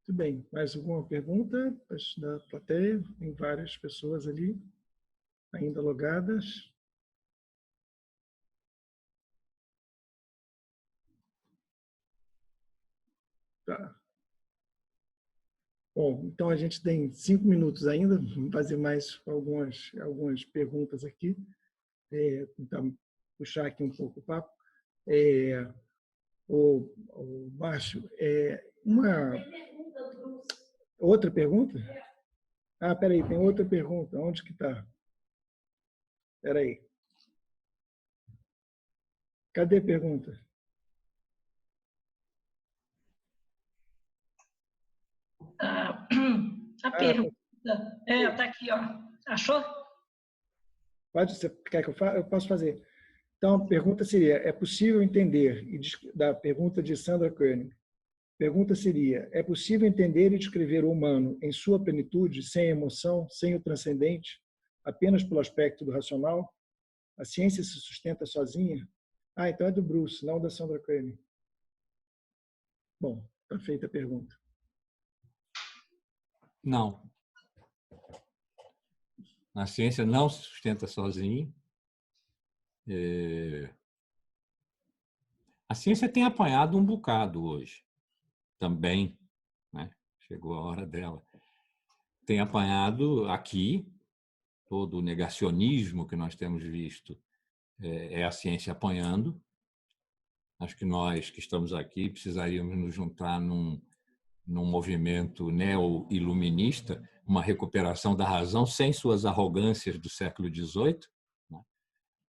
bem. Mais alguma pergunta da plateia? Tem várias pessoas ali ainda logadas. Tá. Bom, então a gente tem 5 minutos ainda, vamos fazer mais algumas perguntas aqui, tentar puxar aqui um pouco o papo. O Márcio, uma outra pergunta? Ah, peraí, tem outra pergunta. Onde que está? Peraí. Cadê a pergunta? A pergunta está aqui, ó. Achou? Você quer que eu faça? Eu posso fazer. Então, a pergunta seria: é possível entender, da pergunta de Sandra Koenig, pergunta seria: é possível entender e descrever o humano em sua plenitude, sem emoção, sem o transcendente, apenas pelo aspecto do racional? A ciência se sustenta sozinha? Ah, então é do Bruce, não da Sandra Koenig. Bom, está feita a pergunta. Não. A ciência não se sustenta sozinha. A ciência tem apanhado um bocado hoje, também, né? Chegou a hora dela. Tem apanhado aqui, todo o negacionismo que nós temos visto é a ciência apanhando. Acho que nós que estamos aqui precisaríamos nos juntar num movimento neo-iluminista, uma recuperação da razão sem suas arrogâncias do século XVIII, né?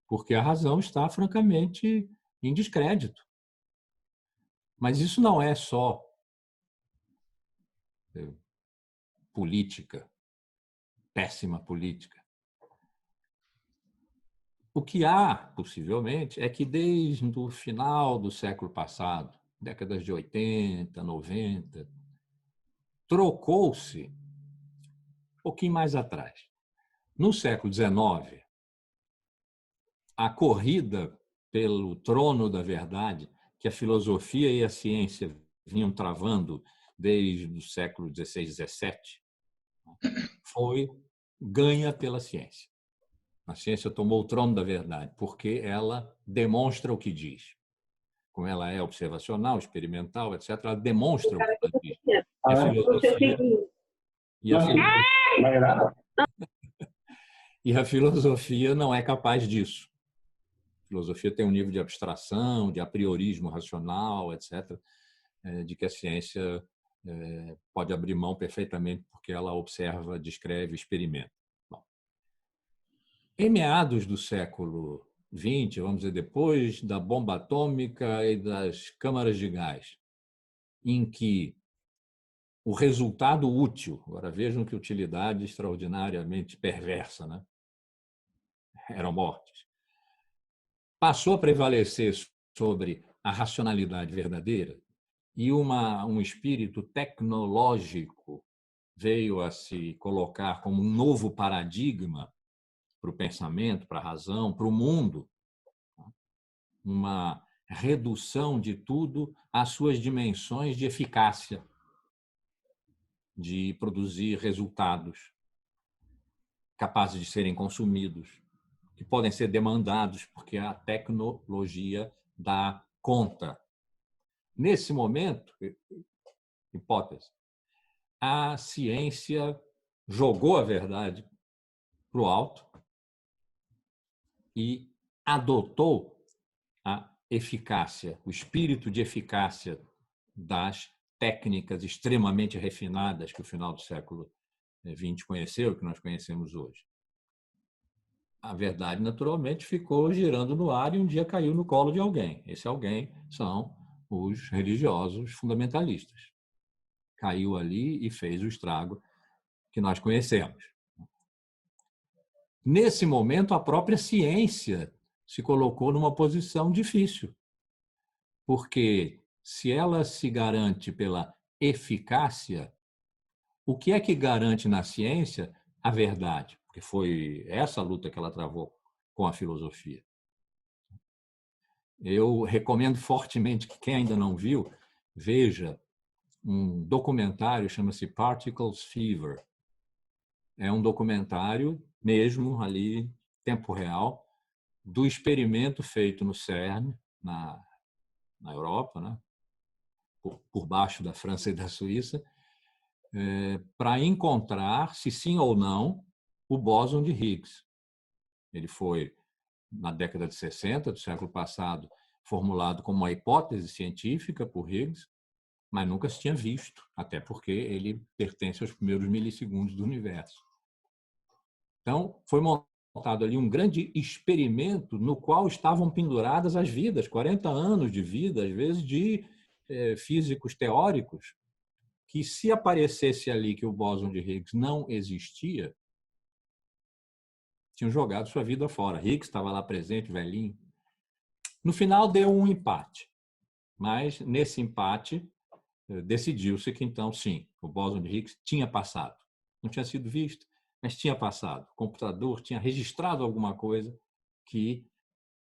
Porque a razão está francamente em descrédito. Mas isso não é só política, péssima política. O que há, possivelmente, é que desde o final do século passado, décadas de 80, 90, trocou-se um pouquinho mais atrás. No século XIX, a corrida pelo trono da verdade, que a filosofia e a ciência vinham travando desde o século XVI, XVII, foi ganha pela ciência. A ciência tomou o trono da verdade, porque ela demonstra o que diz. Como ela é observacional, experimental, etc., ela demonstra o que ela diz. E a filosofia não é capaz disso. A filosofia tem um nível de abstração, de apriorismo racional, etc., de que a ciência pode abrir mão perfeitamente porque ela observa, descreve, experimenta. Bom, em meados do século XX, vamos dizer, depois da bomba atômica e das câmaras de gás, em que o resultado útil, agora vejam que utilidade extraordinariamente perversa, né? Eram mortes, passou a prevalecer sobre a racionalidade verdadeira e um espírito tecnológico veio a se colocar como um novo paradigma para o pensamento, para a razão, para o mundo, uma redução de tudo às suas dimensões de eficácia, de produzir resultados capazes de serem consumidos, que podem ser demandados porque a tecnologia dá conta. Nesse momento, hipótese, a ciência jogou a verdade para o alto e adotou a eficácia, o espírito de eficácia das técnicas extremamente refinadas que o final do século XX conheceu, que nós conhecemos hoje. A verdade, naturalmente, ficou girando no ar e um dia caiu no colo de alguém. Esse alguém são os religiosos fundamentalistas. Caiu ali e fez o estrago que nós conhecemos. Nesse momento, a própria ciência se colocou numa posição difícil, porque se ela se garante pela eficácia, o que é que garante na ciência a verdade? Porque foi essa luta que ela travou com a filosofia. Eu recomendo fortemente que quem ainda não viu, veja um documentário, chama-se Particles Fever. É um documentário mesmo ali, tempo real, do experimento feito no CERN, na Europa, né? por baixo da França e da Suíça, para encontrar, se sim ou não, o bóson de Higgs. Ele foi, na década de 60 do século passado, formulado como uma hipótese científica por Higgs, mas nunca se tinha visto, até porque ele pertence aos primeiros milissegundos do universo. Então, foi montado ali um grande experimento no qual estavam penduradas as vidas, 40 anos de vida, às vezes, de físicos teóricos, que se aparecesse ali que o bóson de Higgs não existia, tinham jogado sua vida fora. Higgs estava lá presente, velhinho. No final, deu um empate. Mas, nesse empate, decidiu-se que, então, sim, o bóson de Higgs tinha passado. Não tinha sido visto, mas tinha passado. O computador tinha registrado alguma coisa que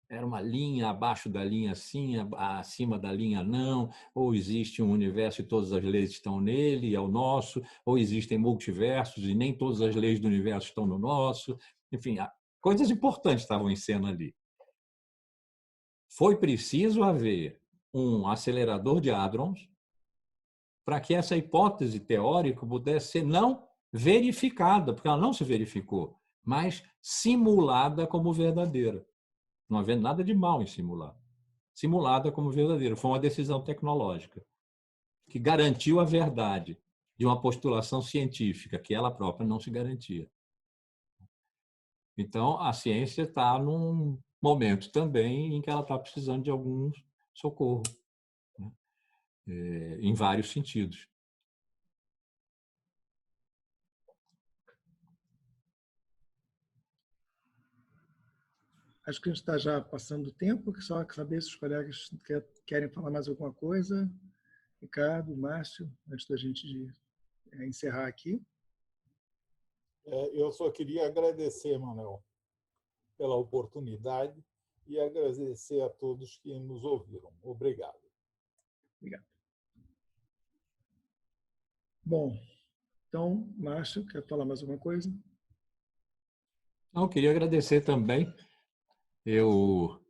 era uma linha abaixo da linha assim, acima da linha não, ou existe um universo e todas as leis estão nele, é o nosso, ou existem multiversos e nem todas as leis do universo estão no nosso. Enfim, coisas importantes estavam em cena ali. Foi preciso haver um acelerador de hadrons para que essa hipótese teórica pudesse ser não verificada, porque ela não se verificou, mas simulada como verdadeira. Não havia nada de mal em simular. Simulada como verdadeira. Foi uma decisão tecnológica que garantiu a verdade de uma postulação científica que ela própria não se garantia. Então, a ciência está num momento também em que ela está precisando de algum socorro, né? Em vários sentidos. Acho que a gente está já passando o tempo, só saber se os colegas querem falar mais alguma coisa. Ricardo, Márcio, antes da gente encerrar aqui. Eu só queria agradecer, Manuel, pela oportunidade e agradecer a todos que nos ouviram. Obrigado. Obrigado. Bom, então, Márcio, quer falar mais alguma coisa? Eu queria agradecer também. Eu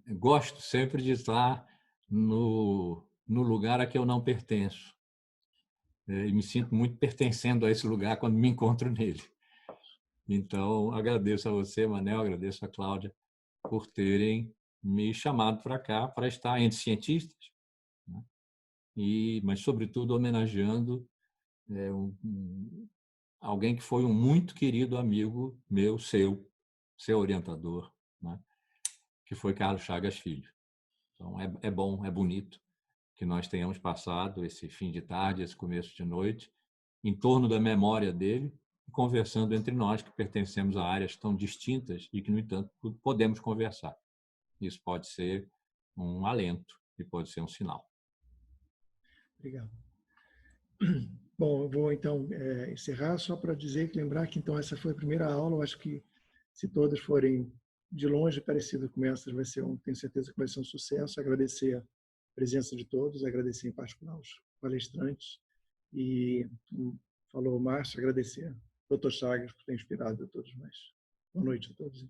gosto sempre de estar no lugar a que eu não pertenço. E me sinto muito pertencendo a esse lugar quando me encontro nele. Então, agradeço a você, Manel, agradeço a Cláudia por terem me chamado para cá para estar entre cientistas, né? Mas, sobretudo, homenageando alguém que foi um muito querido amigo meu, seu orientador, né? Que foi Carlos Chagas Filho. Então, é bom, é bonito que nós tenhamos passado esse fim de tarde, esse começo de noite, em torno da memória dele, conversando entre nós que pertencemos a áreas tão distintas e que, no entanto, podemos conversar. Isso pode ser um alento e pode ser um sinal. Obrigado. Bom, eu vou então encerrar só para lembrar que então essa foi a primeira aula. Eu acho que se todas forem de longe parecidas com essas, tenho certeza que vai ser um sucesso. Agradecer a presença de todos, agradecer em particular os palestrantes e, como falou o Márcio, agradecer ao Dr. Chagas por ter inspirado a todos nós. Boa noite a todos.